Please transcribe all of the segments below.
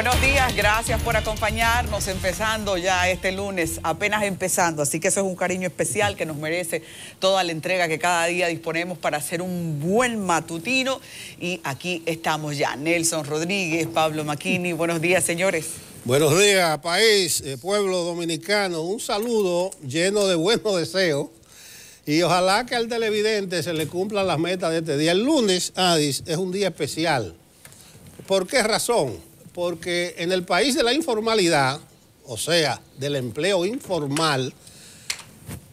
Buenos días, gracias por acompañarnos, empezando ya este lunes, apenas empezando, así que eso es un cariño especial que nos merece toda la entrega que cada día disponemos para hacer un buen matutino, y aquí estamos ya, Nelson Rodríguez, Pablo Macchini. Buenos días, señores. Buenos días, país, pueblo dominicano, un saludo lleno de buenos deseos y ojalá que al televidente se le cumplan las metas de este día. El lunes, Adis, es un día especial. ¿Por qué razón? Porque en el país de la informalidad, o sea, del empleo informal,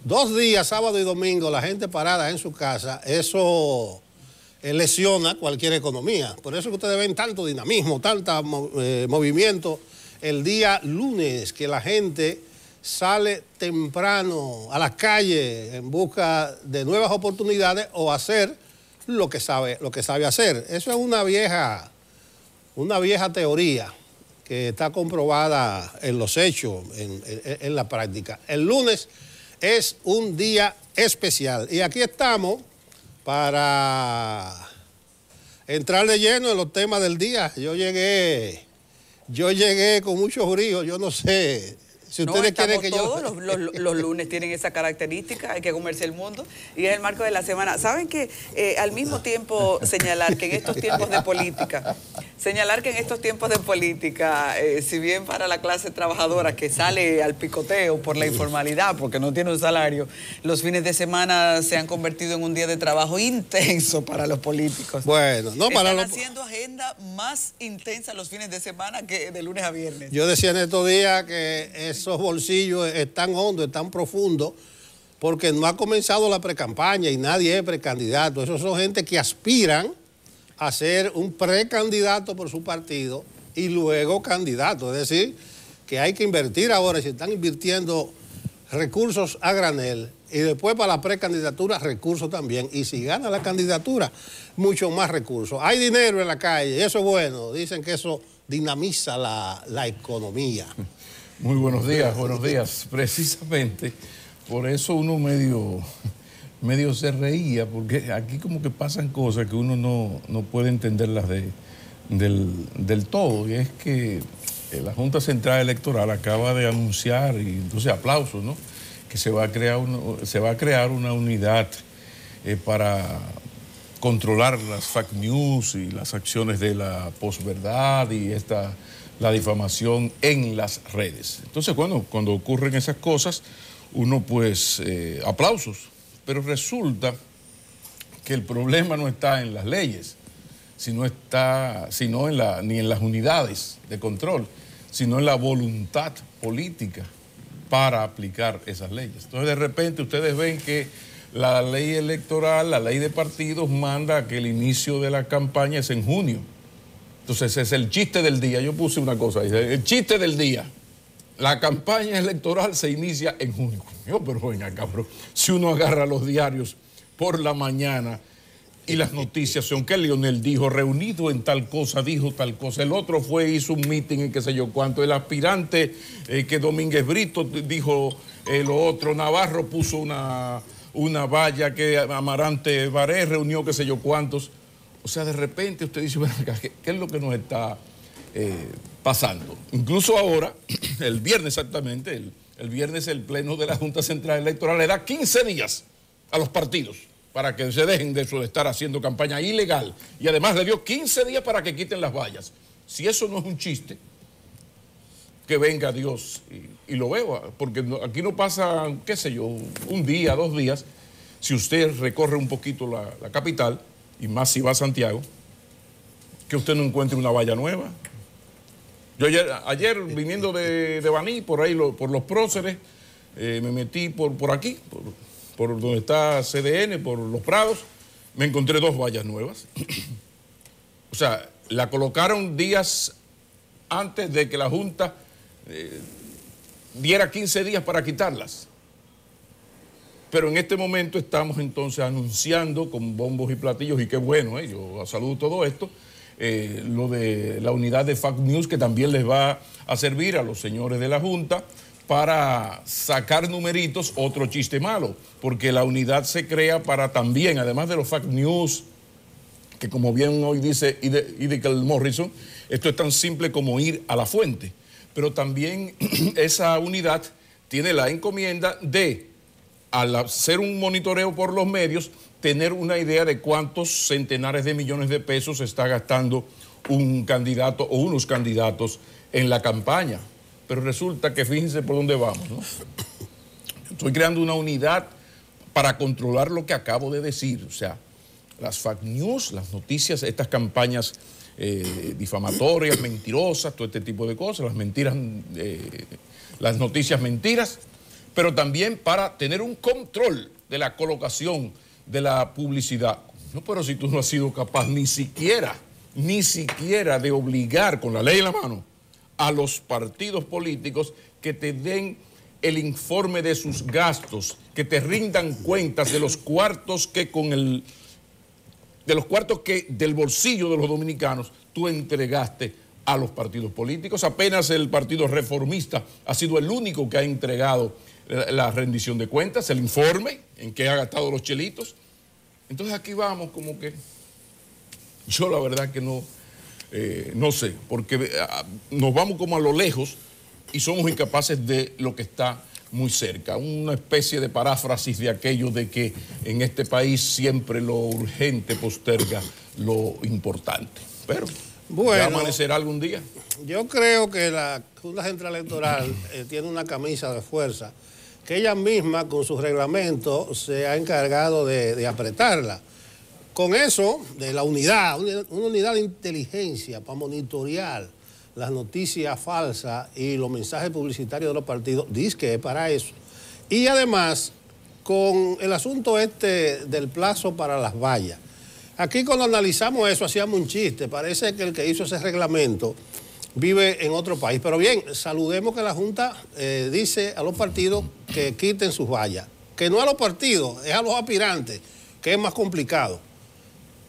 2 días, sábado y domingo, la gente parada en su casa, eso lesiona cualquier economía. Por eso que ustedes ven tanto dinamismo, tanto movimiento el día lunes, que la gente sale temprano a las calles en busca de nuevas oportunidades o hacer lo que sabe hacer. Eso es una vieja teoría que está comprobada en los hechos, en la práctica. El lunes es un día especial y aquí estamos para entrar de lleno en los temas del día. Yo llegué con mucho brío, yo no sé si ustedes quieren que todos los lunes tienen esa característica, hay que comerse el mundo, y es el marco de la semana. ¿Saben que al mismo tiempo señalar que en estos tiempos de política, si bien para la clase trabajadora que sale al picoteo por la informalidad, porque no tiene un salario, los fines de semana se han convertido en un día de trabajo intenso para los políticos? Bueno, no para Están haciendo agenda más intensa los fines de semana que de lunes a viernes. Yo decía en estos días que esos bolsillos están hondos, están profundos, porque no ha comenzado la precampaña y nadie es precandidato. Esos son gente que aspiran a ser un precandidato por su partido y luego candidato. Es decir, que hay que invertir ahora, se están invirtiendo recursos a granel y después para la precandidatura recursos también. Y si gana la candidatura, mucho más recursos. Hay dinero en la calle, eso es bueno. Dicen que eso dinamiza la economía. Muy buenos días. Precisamente por eso uno medio se reía, porque aquí como que pasan cosas que uno no puede entenderlas del todo. Y es que la Junta Central Electoral acaba de anunciar, y entonces aplausos, ¿no?, que se va a crear una unidad para controlar las fake news y las acciones de la posverdad y la difamación en las redes. Entonces, bueno, cuando ocurren esas cosas, uno pues aplausos, pero resulta que el problema no está en las leyes, ni en las unidades de control, sino en la voluntad política para aplicar esas leyes. Entonces, de repente, ustedes ven que la ley electoral, la ley de partidos, manda que el inicio de la campaña es en junio. Entonces, ese es el chiste del día. Yo puse una cosa ahí, el chiste del día. La campaña electoral se inicia en junio. Pero venga, cabrón, si uno agarra los diarios por la mañana y las noticias son que Leonel dijo, reunido en tal cosa, dijo tal cosa. El otro hizo un meeting en qué sé yo cuánto. El aspirante que Domínguez Brito dijo lo otro. Navarro puso una valla que Amarante Baré reunió qué sé yo cuántos. O sea, de repente usted dice, bueno, ¿qué es lo que nos está pasando? Incluso ahora, el viernes exactamente, el viernes el Pleno de la Junta Central Electoral le da 15 días a los partidos para que se dejen de eso de estar haciendo campaña ilegal. Y además le dio 15 días para que quiten las vallas. Si eso no es un chiste, que venga Dios y lo veo, porque aquí no pasa, qué sé yo, un día, 2 días, si usted recorre un poquito la capital, y más si va a Santiago, que usted no encuentre una valla nueva. Yo ayer viniendo de Baní, por ahí, por los próceres, me metí por aquí, por donde está CDN, por Los Prados, me encontré 2 vallas nuevas. O sea, la colocaron días antes de que la Junta diera 15 días para quitarlas. Pero en este momento estamos entonces anunciando con bombos y platillos, y qué bueno, yo saludo todo esto, lo de la unidad de fake news, que también les va a servir a los señores de la Junta para sacar numeritos. Otro chiste malo, porque la unidad se crea para también, además de los fake news, que como bien hoy dice Idrikel Morrison, Esto es tan simple como ir a la fuente, pero también esa unidad tiene la encomienda de, al hacer un monitoreo por los medios, tener una idea de cuántos centenares de millones de pesos está gastando un candidato o unos candidatos en la campaña. Pero resulta que fíjense por dónde vamos, ¿no? Estoy creando una unidad para controlar lo que acabo de decir, o sea, las fake news, las noticias, estas campañas difamatorias, mentirosas, todo este tipo de cosas, las mentiras, las noticias mentiras, pero también para tener un control de la colocación de la publicidad. No, pero si tú no has sido capaz ni siquiera de obligar con la ley en la mano a los partidos políticos que te den el informe de sus gastos, que te rindan cuentas de los cuartos que del bolsillo de los dominicanos tú entregaste a los partidos políticos. Apenas el Partido Reformista ha sido el único que ha entregado la rendición de cuentas, el informe en que ha gastado los chelitos. Entonces aquí vamos como que yo la verdad que no sé, porque nos vamos como a lo lejos y somos incapaces de lo que está muy cerca. Una especie de paráfrasis de aquello de que en este país siempre lo urgente posterga lo importante. Pero bueno, ¿ya amanecerá algún día? Yo creo que la Junta Central Electoral tiene una camisa de fuerza que ella misma con su reglamento se ha encargado de apretarla. Con eso, de la unidad, una unidad de inteligencia para monitorear las noticias falsas y los mensajes publicitarios de los partidos, dice que es para eso. Y además, con el asunto del plazo para las vallas. Aquí cuando analizamos eso, hacíamos un chiste, parece que el que hizo ese reglamento vive en otro país. Pero bien, saludemos que la Junta dice a los partidos que quiten sus vallas. Que no a los partidos, es a los aspirantes, que es más complicado.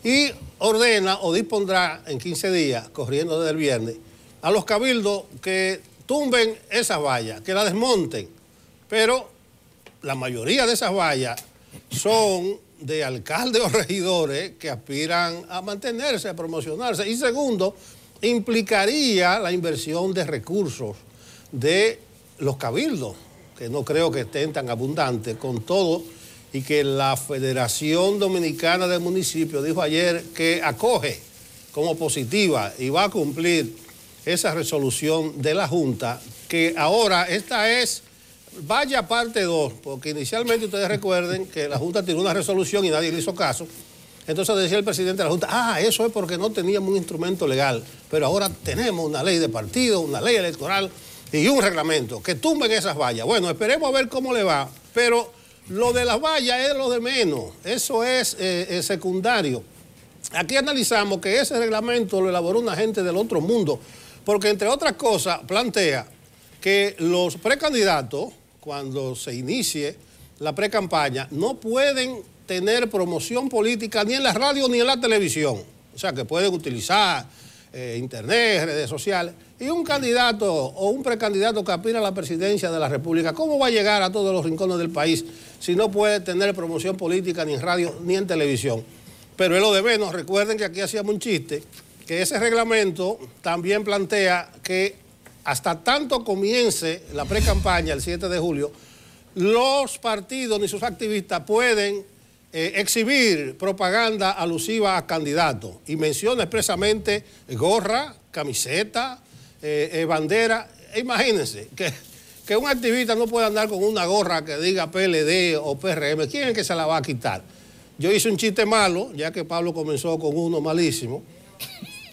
Y ordena o dispondrá en 15 días, corriendo desde el viernes, a los cabildos que tumben esas vallas, que las desmonten. Pero la mayoría de esas vallas son de alcaldes o regidores que aspiran a mantenerse, a promocionarse. Y segundo, implicaría la inversión de recursos de los cabildos, que no creo que estén tan abundantes con todo, y que la Federación Dominicana de Municipios dijo ayer que acoge como positiva y va a cumplir esa resolución de la Junta, que ahora esta es valla parte 2, porque inicialmente ustedes recuerden que la Junta tiró una resolución y nadie le hizo caso. Entonces decía el presidente de la Junta, eso es porque no teníamos un instrumento legal, pero ahora tenemos una ley de partido, una ley electoral y un reglamento, que tumben esas vallas. Bueno, esperemos a ver cómo le va, pero lo de las vallas es lo de menos, eso es secundario. Aquí analizamos que ese reglamento lo elaboró una gente del otro mundo, porque entre otras cosas plantea que los precandidatos, cuando se inicie la precampaña, no pueden tener promoción política ni en la radio ni en la televisión. O sea, que pueden utilizar internet, redes sociales. Y un candidato o un precandidato que aspira a la presidencia de la República, ¿cómo va a llegar a todos los rincones del país si no puede tener promoción política ni en radio ni en televisión? Pero es lo de menos. Recuerden que aquí hacíamos un chiste, que ese reglamento también plantea que hasta tanto comience la precampaña el 7 de julio, los partidos ni sus activistas pueden exhibir propaganda alusiva a candidatos y menciona expresamente gorra, camiseta, bandera. Imagínense que un activista no puede andar con una gorra que diga PLD o PRM. ¿Quién es que se la va a quitar? Yo hice un chiste malo, ya que Pablo comenzó con uno malísimo,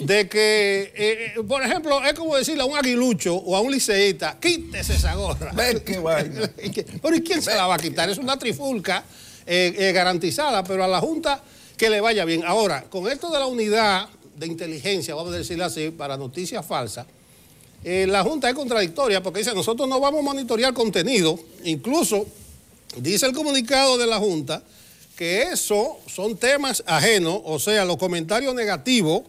de que, por ejemplo, es como decirle a un aguilucho o a un liceísta, quítese esa gorra. Ven qué vaina. Pero ¿y quién se la va a quitar? Es una trifulca garantizada, pero a la Junta que le vaya bien. Ahora, con esto de la unidad de inteligencia, vamos a decirlo así, para noticias falsas, la Junta es contradictoria porque dice, nosotros no vamos a monitorear contenido. Incluso dice el comunicado de la Junta que eso son temas ajenos, o sea, los comentarios negativos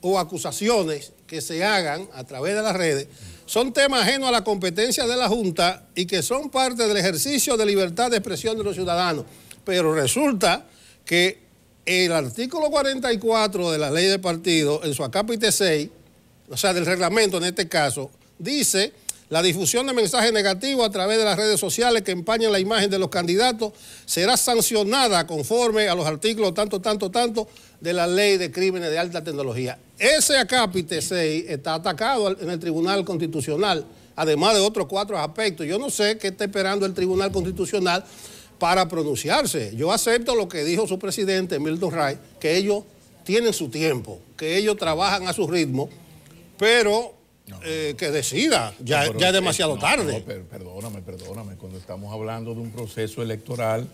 o acusaciones que se hagan a través de las redes son temas ajenos a la competencia de la Junta y que son parte del ejercicio de libertad de expresión de los ciudadanos. Pero resulta que el artículo 44 de la ley de partido, en su acápite 6, o sea, del reglamento en este caso, dice: la difusión de mensajes negativos a través de las redes sociales que empañan la imagen de los candidatos será sancionada conforme a los artículos tanto de la Ley de Crímenes de Alta Tecnología. Ese acápite 6 está atacado en el Tribunal Constitucional, además de otros 4 aspectos. Yo no sé qué está esperando el Tribunal Constitucional para pronunciarse. Yo acepto lo que dijo su presidente, Milton Ray, que ellos tienen su tiempo, que ellos trabajan a su ritmo, pero que decida, ya es demasiado tarde. Perdóname, cuando estamos hablando de un proceso electoral,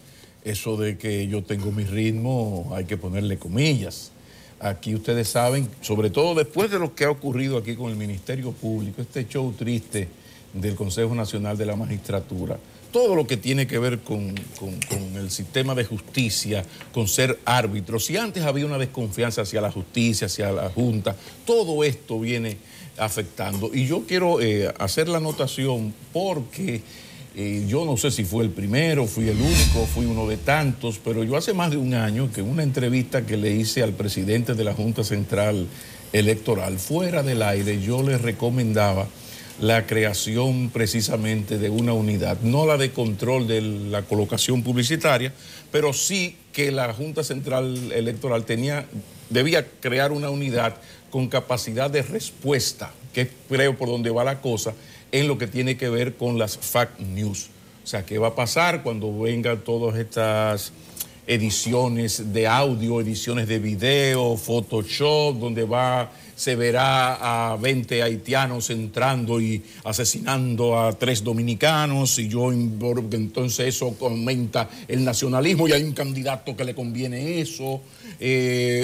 eso de que yo tengo mi ritmo, hay que ponerle comillas. Aquí ustedes saben, sobre todo después de lo que ha ocurrido aquí con el Ministerio Público, este show triste del Consejo Nacional de la Magistratura, todo lo que tiene que ver con el sistema de justicia, con ser árbitro. Si antes había una desconfianza hacia la justicia, hacia la Junta, todo esto viene afectando. Y yo quiero hacer la anotación porque yo no sé si fue el primero, fui el único, fui uno de tantos, pero yo hace más de un año que en una entrevista que le hice al presidente de la Junta Central Electoral, fuera del aire, yo le recomendaba la creación precisamente de una unidad, no la de control de la colocación publicitaria, pero sí que la Junta Central Electoral debía crear una unidad con capacidad de respuesta, que creo por donde va la cosa, en lo que tiene que ver con las fake news. O sea, ¿qué va a pasar cuando vengan todas estas ediciones de audio, ediciones de video, Photoshop, donde se verá a 20 haitianos entrando y asesinando a 3 dominicanos, y entonces eso aumenta el nacionalismo y hay un candidato que le conviene eso,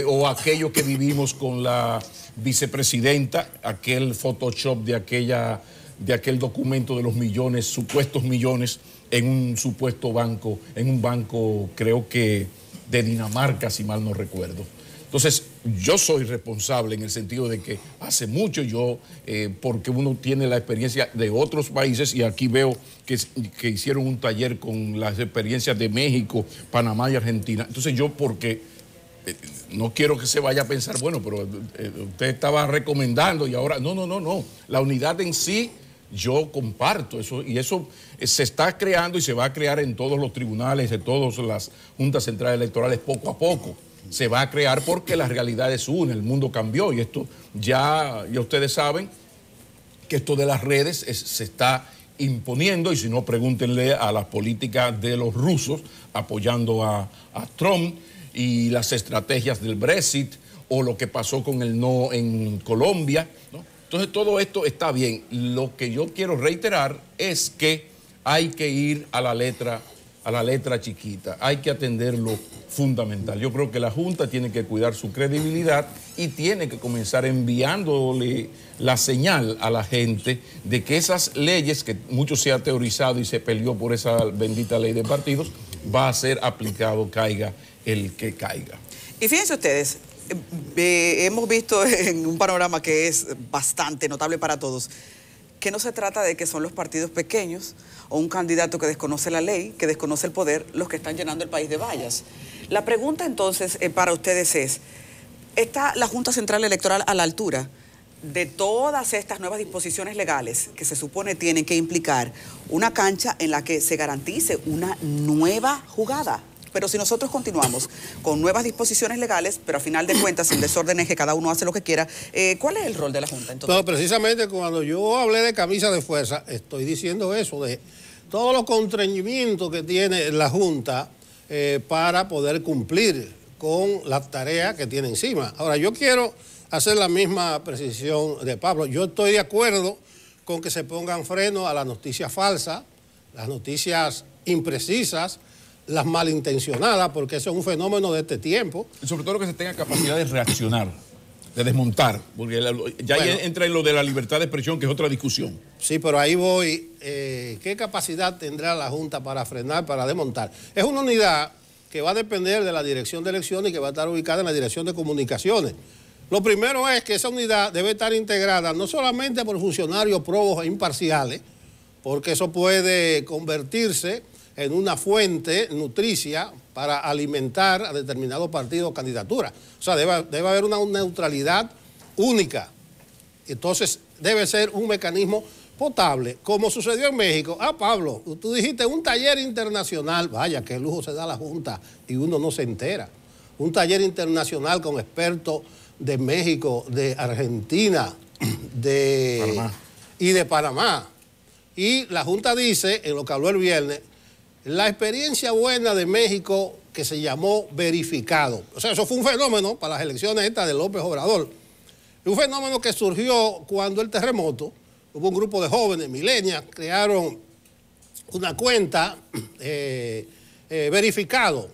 o aquello que vivimos con la vicepresidenta, aquel Photoshop de aquel documento de los millones, supuestos millones, en un supuesto banco, en un banco creo que de Dinamarca, si mal no recuerdo. Entonces, yo soy responsable en el sentido de que hace mucho porque uno tiene la experiencia de otros países, y aquí veo que hicieron un taller con las experiencias de México, Panamá y Argentina. Entonces yo, porque no quiero que se vaya a pensar, bueno, pero usted estaba recomendando y ahora... No. La unidad en sí, yo comparto eso, y eso se está creando y se va a crear en todos los tribunales, en todas las juntas centrales electorales, poco a poco. Se va a crear porque la realidad es una, el mundo cambió, y esto ya ustedes saben que esto de las redes se está imponiendo, y si no, pregúntenle a las políticas de los rusos apoyando a Trump y las estrategias del Brexit, o lo que pasó con el no en Colombia, ¿no? Entonces todo esto está bien. Lo que yo quiero reiterar es que hay que ir a la letra chiquita, hay que atender lo fundamental. Yo creo que la Junta tiene que cuidar su credibilidad y tiene que comenzar enviándole la señal a la gente de que esas leyes, que mucho se ha teorizado y se peleó por esa bendita ley de partidos, va a ser aplicado, caiga el que caiga. Y fíjense ustedes, hemos visto en un panorama que es bastante notable para todos, que no se trata de que son los partidos pequeños o un candidato que desconoce la ley, que desconoce el poder, los que están llenando el país de vallas. La pregunta entonces para ustedes es, ¿está la Junta Central Electoral a la altura de todas estas nuevas disposiciones legales que se supone tienen que implicar una cancha en la que se garantice una nueva jugada? Pero si nosotros continuamos con nuevas disposiciones legales, pero a final de cuentas el desorden es que cada uno hace lo que quiera, ¿cuál es el rol de la Junta entonces? No, precisamente cuando yo hablé de camisa de fuerza, estoy diciendo eso, de todos los constreñimientos que tiene la Junta para poder cumplir con la tarea que tiene encima. Ahora, yo quiero hacer la misma precisión de Pablo. Yo estoy de acuerdo con que se pongan freno a las noticias falsas, las noticias imprecisas, las malintencionadas, porque eso es un fenómeno de este tiempo. Y sobre todo que se tenga capacidad de reaccionar, de desmontar, porque ya entra en lo de la libertad de expresión, que es otra discusión. Sí, pero ahí voy. ¿Qué capacidad tendrá la Junta para frenar, para desmontar? Es una unidad que va a depender de la Dirección de Elecciones y que va a estar ubicada en la Dirección de Comunicaciones. Lo primero es que esa unidad debe estar integrada no solamente por funcionarios probos e imparciales, porque eso puede convertirse en una fuente nutricia para alimentar a determinados partidos o candidaturas. O sea, debe haber una neutralidad única Entonces debe ser un mecanismo potable, como sucedió en México. Pablo, tú dijiste un taller internacional, vaya, qué lujo se da la Junta y uno no se entera. Un taller internacional con expertos de México, de Argentina, y de Panamá. Y la Junta dice, en lo que habló el viernes, la experiencia buena de México que se llamó verificado. O sea, eso fue un fenómeno para las elecciones estas de López Obrador. Un fenómeno que surgió cuando el terremoto, hubo un grupo de jóvenes, millennials, crearon una cuenta verificado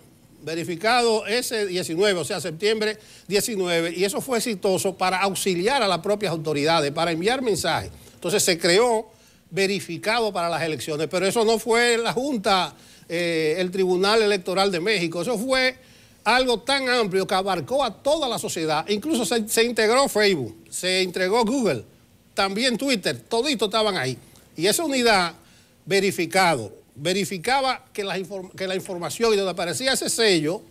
ese 19, o sea, septiembre 19, y eso fue exitoso para auxiliar a las propias autoridades, para enviar mensajes. Entonces se creó verificado para las elecciones, pero eso no fue la Junta, el Tribunal Electoral de México, eso fue algo tan amplio que abarcó a toda la sociedad, incluso se integró Facebook, se integró Google, también Twitter, toditos estaban ahí. Y esa unidad verificaba que la información y donde aparecía ese sello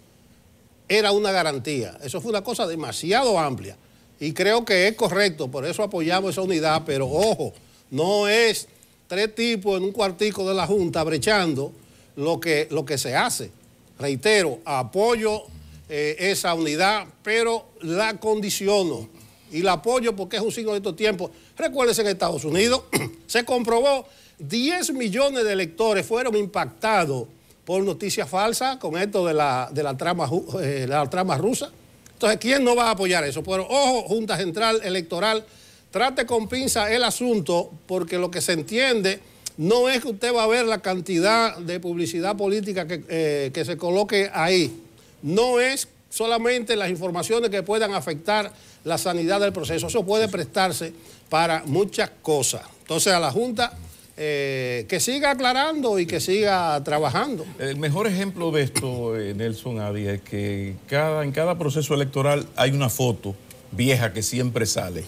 era una garantía. Eso fue una cosa demasiado amplia y creo que es correcto, por eso apoyamos esa unidad, pero ojo, no es 3 tipos en un cuartico de la Junta brechando lo que se hace. Reitero, apoyo esa unidad, pero la condiciono y la apoyo porque es un signo de estos tiempos. Recuérdense, en Estados Unidos se comprobó 10 millones de electores fueron impactados por noticias falsas con esto de la trama rusa. Entonces, ¿quién no va a apoyar eso? Pero ojo, Junta Central Electoral, trate con pinza el asunto, porque lo que se entiende no es que usted va a ver la cantidad de publicidad política que se coloque ahí. No es solamente las informaciones que puedan afectar la sanidad del proceso. Eso puede prestarse para muchas cosas. Entonces, a la Junta que siga aclarando y que siga trabajando. El mejor ejemplo de esto, Nelson Adi, es que en cada proceso electoral hay una foto vieja que siempre sale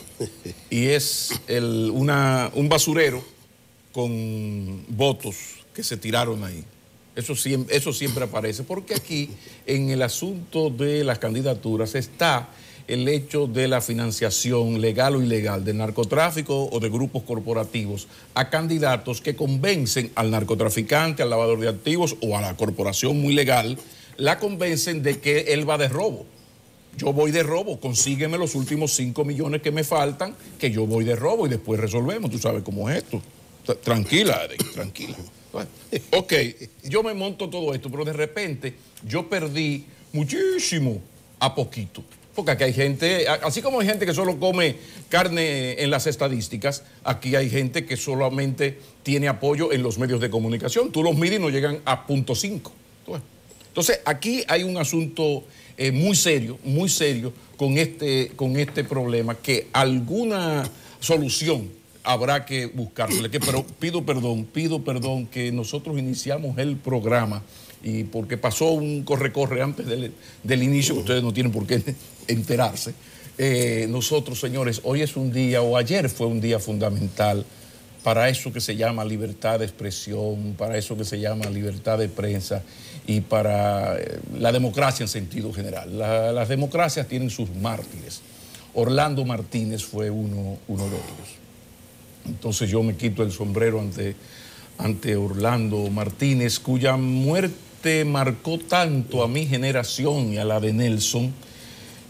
y es un basurero con votos que se tiraron ahí. Eso siempre aparece, porque aquí en el asunto de las candidaturas está el hecho de la financiación legal o ilegal del narcotráfico o de grupos corporativos a candidatos que convencen al narcotraficante, al lavador de activos o a la corporación muy legal, la convencen de que él va de robo. Yo voy de robo, consígueme los últimos 5 millones que me faltan, que yo voy de robo y después resolvemos. Tú sabes cómo es esto. Tranquila, Eric, tranquila. Bueno, ok, yo me monto todo esto, pero de repente yo perdí muchísimo a poquito. Porque aquí hay gente, así como hay gente que solo come carne en las estadísticas, aquí hay gente que solamente tiene apoyo en los medios de comunicación. Tú los miras y no llegan a 0.5. Entonces, aquí hay un asunto muy serio con este problema, que alguna solución habrá que buscársele. Pero pido perdón que nosotros iniciamos el programa y porque pasó un corre-corre antes del inicio, que ustedes no tienen por qué enterarse. Nosotros, señores, hoy es un día, o ayer fue un día fundamental para eso que se llama libertad de expresión, para eso que se llama libertad de prensa y para la democracia en sentido general. Las democracias tienen sus mártires. Orlando Martínez fue uno de ellos. Entonces yo me quito el sombrero ante Orlando Martínez, cuya muerte marcó tanto a mi generación y a la de Nelson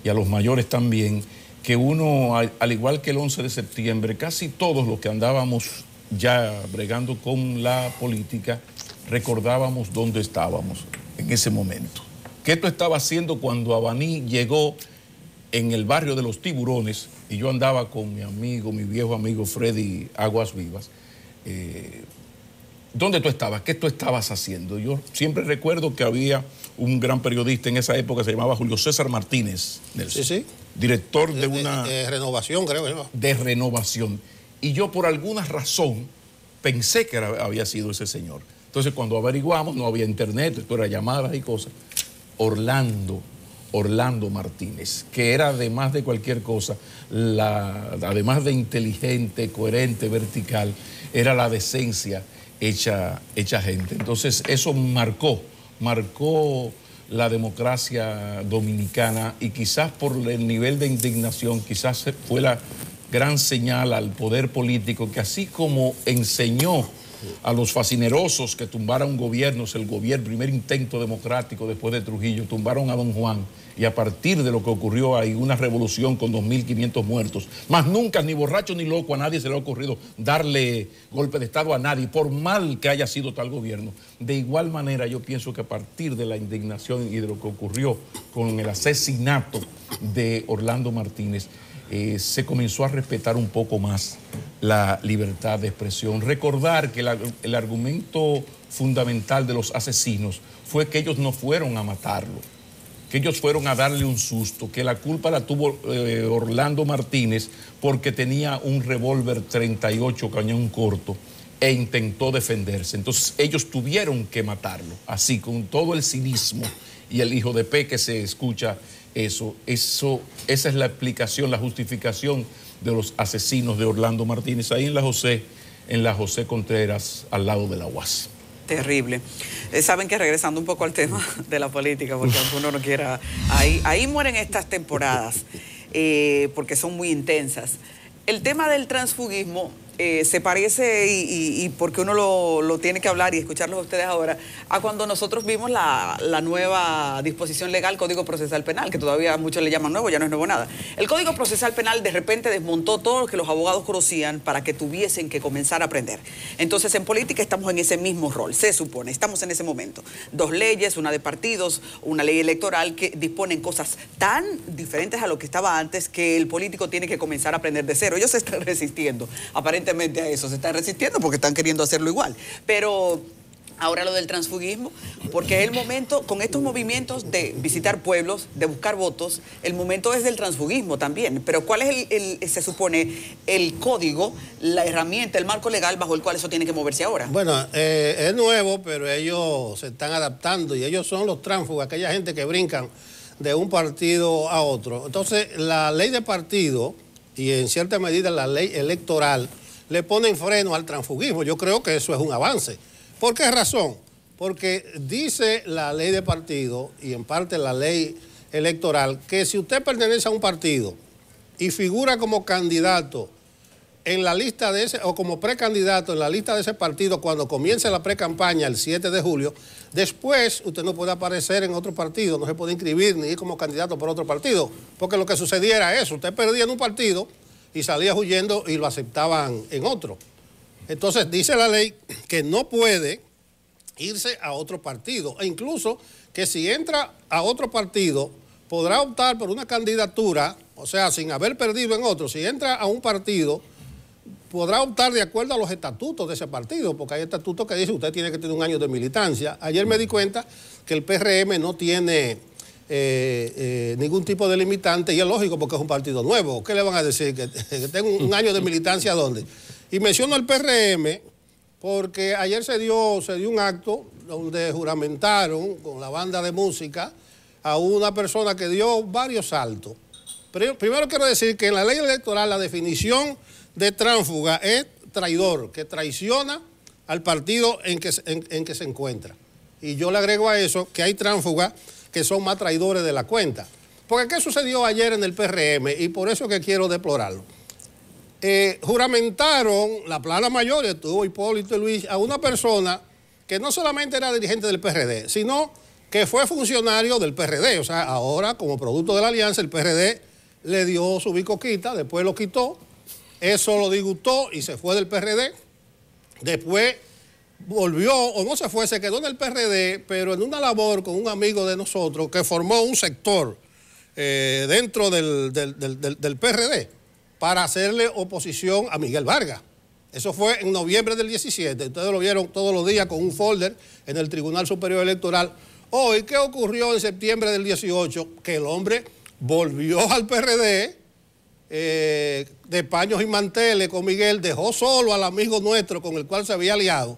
y a los mayores también, que uno, al igual que el 11 de septiembre, casi todos los que andábamos ya bregando con la política, recordábamos dónde estábamos en ese momento. ¿Qué esto estaba haciendo cuando Abaní llegó en el barrio de Los Tiburones y yo andaba con mi viejo amigo Freddy Aguas Vivas? ¿Dónde tú estabas? ¿Qué tú estabas haciendo? Yo siempre recuerdo que había un gran periodista en esa época, se llamaba Julio César Martínez, Nelson, sí. Director de una... Renovación, creo yo. De Renovación. Y yo por alguna razón pensé que había sido ese señor. Entonces cuando averiguamos, no había internet, esto era llamadas y cosas. Orlando Martínez, que era además de cualquier cosa, además de inteligente, coherente, vertical, era la decencia hecha gente. Entonces eso marcó la democracia dominicana y quizás por el nivel de indignación, quizás fue gran señal al poder político que, así como enseñó a los fascinerosos que tumbaran un gobierno, el primer intento democrático después de Trujillo, tumbaron a don Juan, y a partir de lo que ocurrió hay una revolución con 2.500 muertos. Más nunca, ni borracho ni loco, a nadie se le ha ocurrido darle golpe de Estado a nadie, por mal que haya sido tal gobierno. De igual manera, yo pienso que a partir de la indignación y de lo que ocurrió con el asesinato de Orlando Martínez, se comenzó a respetar un poco más la libertad de expresión. Recordar que el argumento fundamental de los asesinos fue que ellos no fueron a matarlo, que ellos fueron a darle un susto, que la culpa la tuvo Orlando Martínez porque tenía un revólver 38 cañón corto e intentó defenderse. Entonces ellos tuvieron que matarlo, así, con todo el cinismo y el hijo de P que se escucha. Esa es la explicación, la justificación de los asesinos de Orlando Martínez, ahí en la José Contreras, al lado de la UAS. Terrible. Saben que, regresando un poco al tema de la política, porque aunque uno no quiera, ahí mueren estas temporadas, porque son muy intensas. El tema del transfugismo se parece, y porque uno lo tiene que hablar y escucharlos a ustedes ahora, a cuando nosotros vimos la nueva disposición legal, Código Procesal Penal, que todavía muchos le llaman nuevo, ya no es nuevo nada. El Código Procesal Penal de repente desmontó todo lo que los abogados conocían para que tuviesen que comenzar a aprender. Entonces, en política estamos en ese mismo rol, se supone, estamos en ese momento. Dos leyes, una de partidos, una ley electoral, que disponen cosas tan diferentes a lo que estaba antes, que el político tiene que comenzar a aprender de cero. Ellos se están resistiendo, aparentemente a eso, se están resistiendo porque están queriendo hacerlo igual. Pero ahora lo del transfugismo, porque es el momento, con estos movimientos de visitar pueblos, de buscar votos, el momento es del transfugismo también. Pero ¿cuál es se supone, el código, la herramienta, el marco legal bajo el cual eso tiene que moverse ahora? Bueno, es nuevo, pero ellos se están adaptando, y ellos son los tránsfugas, aquella gente que brincan de un partido a otro. Entonces, la ley de partido y en cierta medida la ley electoral le ponen freno al transfugismo. Yo creo que eso es un avance. ¿Por qué razón? Porque dice la ley de partido y en parte la ley electoral que si usted pertenece a un partido y figura como candidato en la lista de ese, o como precandidato en la lista de ese partido cuando comience la precampaña el 7 de julio, después usted no puede aparecer en otro partido, no se puede inscribir ni ir como candidato por otro partido, porque lo que sucedía era eso, usted perdía en un partido y salía huyendo y lo aceptaban en otro. Entonces dice la ley que no puede irse a otro partido, e incluso que si entra a otro partido podrá optar por una candidatura, o sea, sin haber perdido en otro. Si entra a un partido podrá optar de acuerdo a los estatutos de ese partido, porque hay estatutos que dicen usted tiene que tener un año de militancia. Ayer me di cuenta que el PRM no tiene ningún tipo de limitante, y es lógico porque es un partido nuevo. ¿Qué le van a decir? ¿Que tengo un año de militancia dónde? Y menciono el PRM porque ayer se dio un acto donde juramentaron con la banda de música a una persona que dio varios saltos. Pero primero quiero decir que en la ley electoral la definición de tránsfuga es traidor, que traiciona al partido en que se encuentra. Y yo le agrego a eso que hay tránsfugas que son más traidores de la cuenta. Porque ¿qué sucedió ayer en el PRM? Y por eso que quiero deplorarlo. Juramentaron la plana mayor, estuvo Hipólito y Luis, a una persona que no solamente era dirigente del PRD, sino que fue funcionario del PRD. O sea, ahora, como producto de la alianza, el PRD le dio su bicoquita, después lo quitó, eso lo disgustó y se fue del PRD. Después volvió, o no se fue, se quedó en el PRD, pero en una labor con un amigo de nosotros que formó un sector dentro del PRD para hacerle oposición a Miguel Vargas. Eso fue en noviembre del 17. Ustedes lo vieron todos los días con un folder en el Tribunal Superior Electoral. Hoy, ¿qué ocurrió en septiembre del 18? Que el hombre volvió al PRD de paños y manteles con Miguel, dejó solo al amigo nuestro con el cual se había aliado,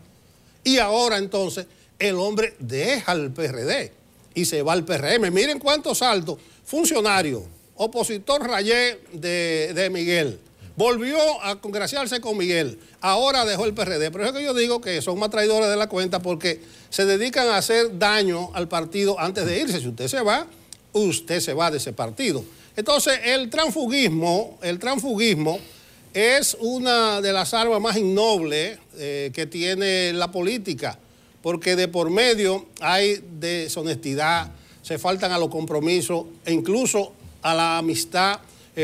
y ahora entonces el hombre deja el PRD y se va al PRM. Miren cuántos saltos. Funcionario, opositor rayé de Miguel, volvió a congraciarse con Miguel, ahora dejó el PRD. Pero es que yo digo que son más traidores de la cuenta porque se dedican a hacer daño al partido antes de irse. Si usted se va de ese partido. Entonces, el transfugismo es una de las armas más innobles que tiene la política, porque de por medio hay deshonestidad, se faltan a los compromisos e incluso a la amistad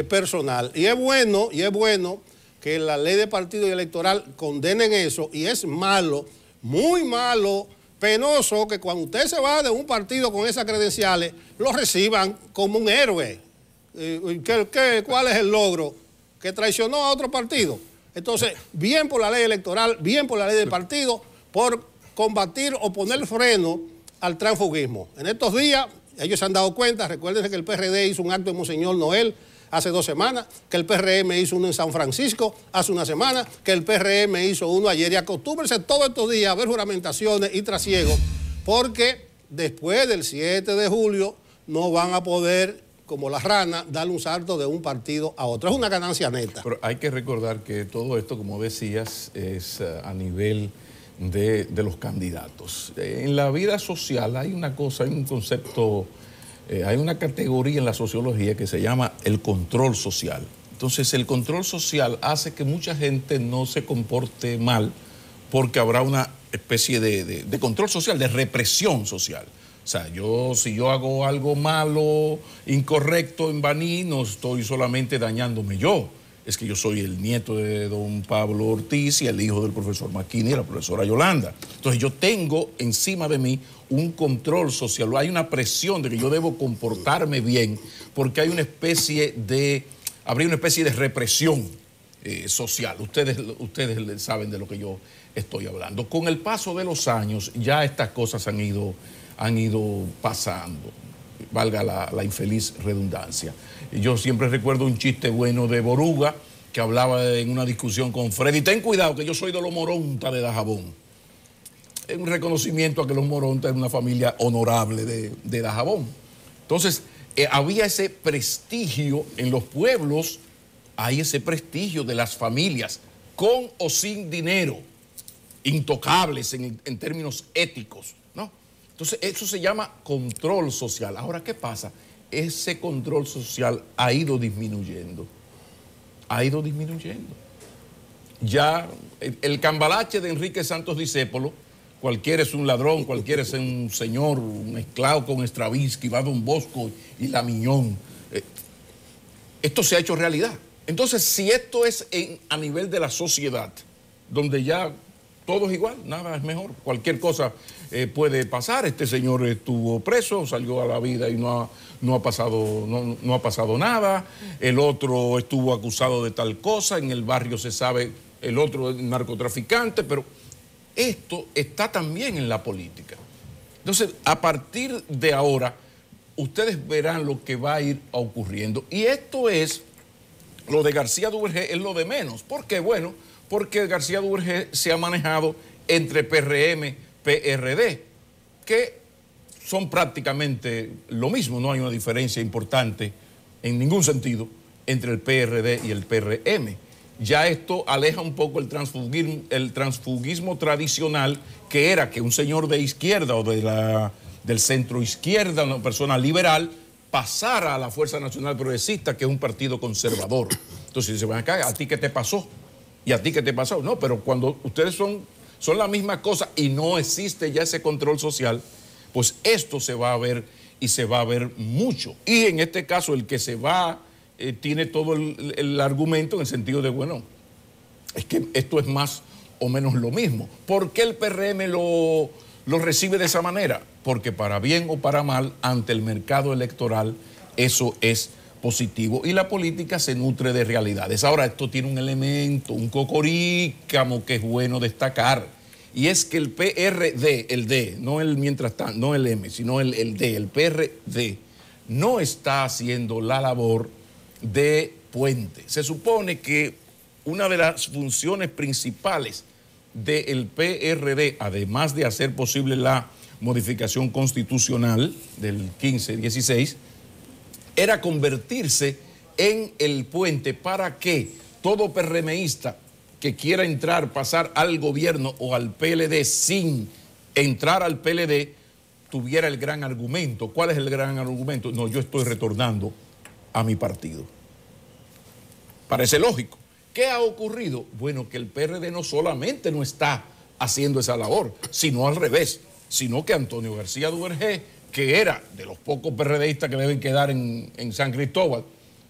personal. Y es bueno que la ley de partido y electoral condenen eso, y es malo, muy malo, penoso, que cuando usted se va de un partido con esas credenciales, lo reciban como un héroe. ¿Cuál es el logro? Que traicionó a otro partido. Entonces, bien por la ley electoral, bien por la ley del partido, por combatir o poner freno al transfugismo. En estos días, ellos se han dado cuenta, recuérdense que el PRD hizo un acto en Monseñor Noel hace 2 semanas, que el PRM hizo uno en San Francisco hace una semana, que el PRM hizo uno ayer, y acostúmbrense todos estos días a ver juramentaciones y trasiegos, porque después del 7 de julio no van a poder, como la rana, darle un salto de un partido a otro. Es una ganancia neta. Pero hay que recordar que todo esto, como decías, es a nivel de los candidatos. En la vida social hay una cosa, hay un concepto, hay una categoría en la sociología que se llama el control social. Entonces, el control social hace que mucha gente no se comporte mal porque habrá una especie de control social, de represión social. O sea, si yo hago algo malo, incorrecto en Baní, no estoy solamente dañándome yo. Es que yo soy el nieto de don Pablo Ortiz y el hijo del profesor Maquini y la profesora Yolanda. Entonces yo tengo encima de mí un control social. Hay una presión de que yo debo comportarme bien porque hay una especie de represión social. Ustedes saben de lo que yo estoy hablando. Con el paso de los años ya estas cosas han ido pasando, valga la infeliz redundancia. Yo siempre recuerdo un chiste bueno de Boruga que hablaba en una discusión con Freddy: ten cuidado que yo soy de los Moronta de Dajabón. Es un reconocimiento a que los Moronta es una familia honorable de Dajabón. Entonces, había ese prestigio en los pueblos, hay ese prestigio de las familias, con o sin dinero, intocables en términos éticos, ¿no? Entonces, eso se llama control social. Ahora, ¿qué pasa? Ese control social ha ido disminuyendo. Ya el cambalache de Enrique Santos Discépolo, cualquiera es un ladrón, cualquiera es un señor, un esclavo con Stravinsky, va Don Bosco y La Miñón. Esto se ha hecho realidad. Entonces, si esto es a nivel de la sociedad, donde ya todo es igual, nada es mejor, cualquier cosa puede pasar. Este señor estuvo preso, salió a la vida y no ha pasado nada. El otro estuvo acusado de tal cosa, en el barrio se sabe, el otro es narcotraficante, pero esto está también en la política. Entonces, a partir de ahora, ustedes verán lo que va a ir ocurriendo. Y esto lo de García Duvergé es lo de menos. ¿Por qué? Bueno, porque García Duvergé se ha manejado entre PRM, PRD, que son prácticamente lo mismo, no hay una diferencia importante en ningún sentido entre el PRD y el PRM. Ya esto aleja un poco el transfugismo tradicional, que era que un señor de izquierda o del centro izquierda, una persona liberal, pasara a la Fuerza Nacional Progresista, que es un partido conservador. Entonces se van acá, ¿a ti qué te pasó? ¿Y a ti qué te pasó? No, pero cuando ustedes son la misma cosa y no existe ya ese control social, pues esto se va a ver y se va a ver mucho. Y en este caso el que se va tiene todo el argumento en el sentido de, bueno, es que esto es más o menos lo mismo. ¿Por qué el PRM lo recibe de esa manera? Porque para bien o para mal, ante el mercado electoral, eso es positivo. Y la política se nutre de realidades. Ahora, esto tiene un elemento, un cocorícamo que es bueno destacar. Y es que el PRD, el D, no el mientras tanto, no el M, sino el D, el PRD, no está haciendo la labor de puente. Se supone que una de las funciones principales del PRD, además de hacer posible la modificación constitucional del 15-16, era convertirse en el puente para que todo PRMista que quiera pasar al gobierno o al PLD sin entrar al PLD, tuviera el gran argumento. ¿Cuál es el gran argumento? No, yo estoy retornando a mi partido. Parece lógico. ¿Qué ha ocurrido? Bueno, que el PRD no solamente no está haciendo esa labor, sino al revés, sino que Antonio García Duvergé, que era de los pocos PRDistas que deben quedar en San Cristóbal,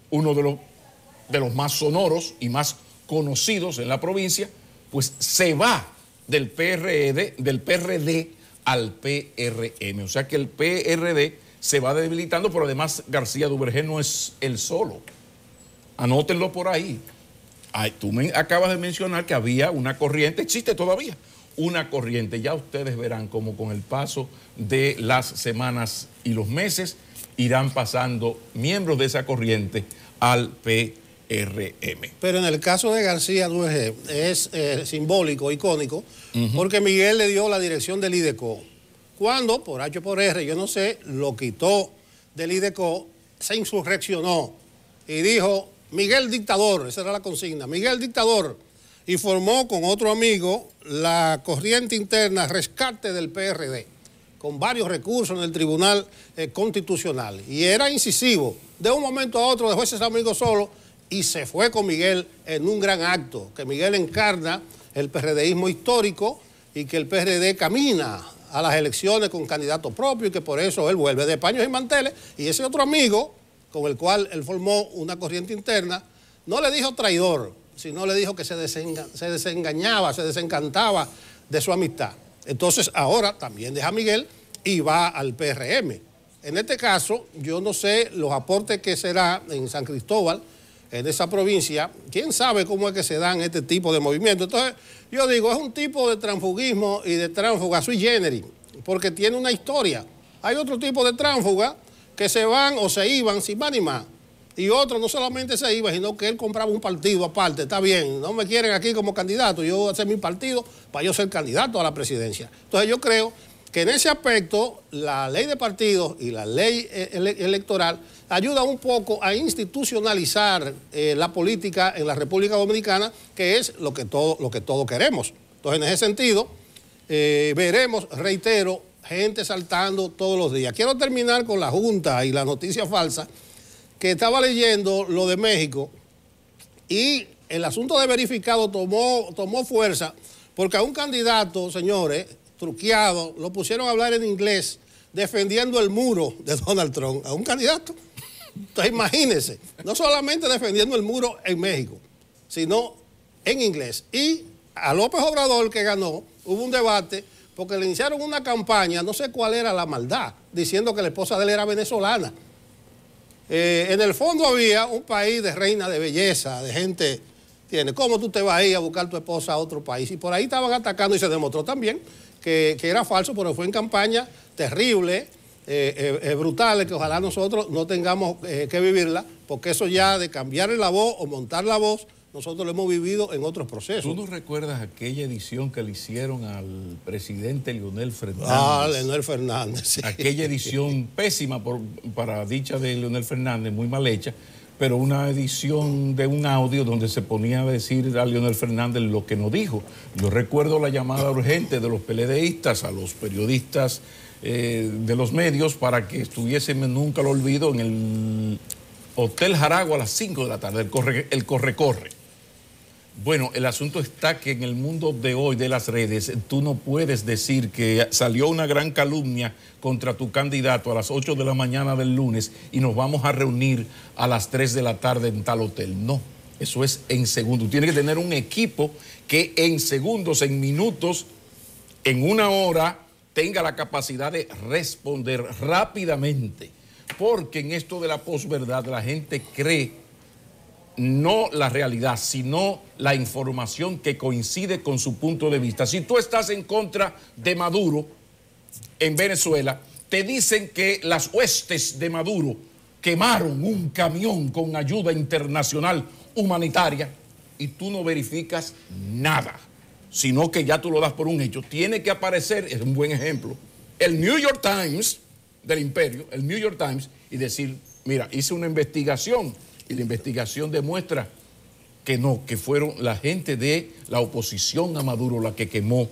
uno de los más sonoros y más conocidos en la provincia, pues se va del PRD al PRM. O sea que el PRD se va debilitando, pero además García Duvergé no es el solo. Anótenlo por ahí. Ay, tú me acabas de mencionar que había una corriente, existe todavía una corriente. Ya ustedes verán cómo con el paso de las semanas y los meses irán pasando miembros de esa corriente al PRM. Pero en el caso de García Duvergé es simbólico, icónico, porque Miguel le dio la dirección del IDECO. Cuando, por H o por R, yo no sé, lo quitó del IDECO, se insurreccionó y dijo, Miguel Dictador, esa era la consigna, Miguel Dictador, y formó con otro amigo la corriente interna Rescate del PRD, con varios recursos en el Tribunal Constitucional. Y era incisivo. De un momento a otro dejó ese amigo solo y se fue con Miguel en un gran acto, que Miguel encarna el PRDismo histórico y que el PRD camina a las elecciones con candidato propio y que por eso él vuelve de paños y manteles. Y ese otro amigo, con el cual él formó una corriente interna, no le dijo traidor, sino le dijo que se desengañaba, se desencantaba de su amistad. Entonces ahora también deja a Miguel y va al PRM. En este caso, yo no sé los aportes que será en San Cristóbal, en esa provincia, quién sabe cómo es que se dan este tipo de movimientos. Entonces, yo digo, es un tipo de transfugismo y de tránsfuga sui generis, porque tiene una historia. Hay otro tipo de tránsfuga que se van o se iban sin más ni más. Y otros no solamente se iban, sino que él compraba un partido aparte. Está bien, no me quieren aquí como candidato, yo voy a hacer mi partido para yo ser candidato a la presidencia. Entonces yo creo que en ese aspecto la ley de partidos y la ley electoral ayuda un poco a institucionalizar la política en la República Dominicana, que es lo que todos queremos. Entonces en ese sentido veremos, reitero, gente saltando todos los días. Quiero terminar con la Junta y la noticia falsa, que estaba leyendo lo de México y el asunto de verificado tomó fuerza porque a un candidato, señores, truqueado, lo pusieron a hablar en inglés defendiendo el muro de Donald Trump, a un candidato. Entonces imagínense, no solamente defendiendo el muro en México, sino en inglés. Y a López Obrador, que ganó, hubo un debate porque le iniciaron una campaña, no sé cuál era la maldad, diciendo que la esposa de él era venezolana. En el fondo había un país de reina de belleza, de gente, ¿cómo tú te vas a ir a buscar tu esposa a otro país? Y por ahí estaban atacando y se demostró también que era falso, pero fue en campaña terrible, brutales, que ojalá nosotros no tengamos que vivirla, porque eso ya de cambiarle la voz o montar la voz, nosotros lo hemos vivido en otros procesos. ¿Tú no recuerdas aquella edición que le hicieron al presidente Leonel Fernández? Ah, Leonel Fernández, sí. Aquella edición pésima para dicha de Leonel Fernández, muy mal hecha, pero una edición de un audio donde se ponía a decir a Leonel Fernández lo que no dijo. Yo recuerdo la llamada urgente de los PLDistas a los periodistas de los medios para que estuviesen, nunca lo olvido, en el Hotel Jaragua a las 5 de la tarde, el corre-corre. Bueno, el asunto está que en el mundo de hoy de las redes, tú no puedes decir que salió una gran calumnia contra tu candidato a las 8 de la mañana del lunes y nos vamos a reunir a las 3 de la tarde en tal hotel. No, eso es en segundos. Tienes que tener un equipo que en segundos, en minutos, en una hora, tenga la capacidad de responder rápidamente. Porque en esto de la posverdad la gente cree no la realidad, sino la información que coincide con su punto de vista. Si tú estás en contra de Maduro en Venezuela, te dicen que las huestes de Maduro quemaron un camión con ayuda internacional humanitaria y tú no verificas nada, sino que ya tú lo das por un hecho. Tiene que aparecer, es un buen ejemplo, el New York Times del imperio, el New York Times, y decir, mira, hice una investigación y la investigación demuestra que no, que fueron la gente de la oposición a Maduro la que quemó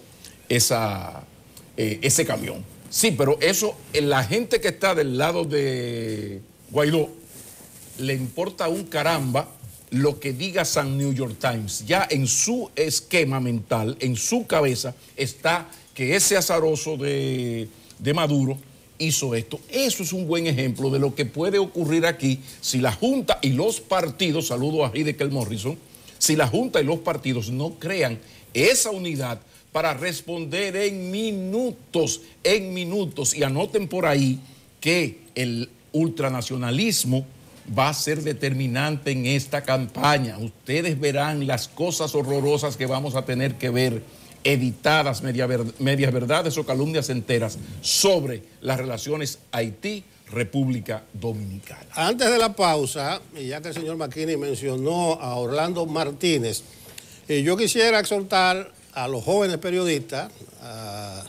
ese camión. Sí, pero eso, la gente que está del lado de Guaidó, le importa un caramba lo que diga San New York Times. Ya en su esquema mental, en su cabeza, está que ese azaroso de Maduro hizo esto. Eso es un buen ejemplo de lo que puede ocurrir aquí si la Junta y los partidos, saludo a Hideki Morrison, si la Junta y los partidos no crean esa unidad para responder en minutos, y anoten por ahí que el ultranacionalismo va a ser determinante en esta campaña. Ustedes verán las cosas horrorosas que vamos a tener que ver, editadas, medias verdades o calumnias enteras sobre las relaciones Haití-República Dominicana. Antes de la pausa, y ya que el señor McKinney mencionó a Orlando Martínez, yo quisiera exhortar a los jóvenes periodistas, a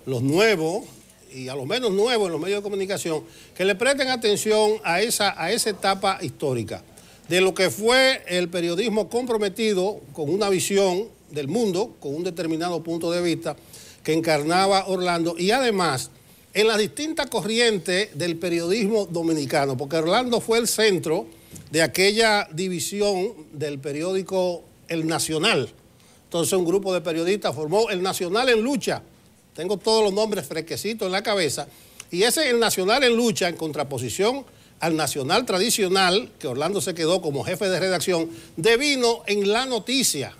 los nuevos y a los menos nuevos en los medios de comunicación, que le presten atención a esa etapa histórica de lo que fue el periodismo comprometido con una visión del mundo, con un determinado punto de vista que encarnaba Orlando, y además en las distintas corrientes del periodismo dominicano, porque Orlando fue el centro de aquella división del periódico El Nacional. Entonces un grupo de periodistas formó El Nacional en Lucha. Tengo todos los nombres fresquecitos en la cabeza. Y ese El Nacional en Lucha, en contraposición al Nacional tradicional, que Orlando se quedó como jefe de redacción, devino en La Noticia.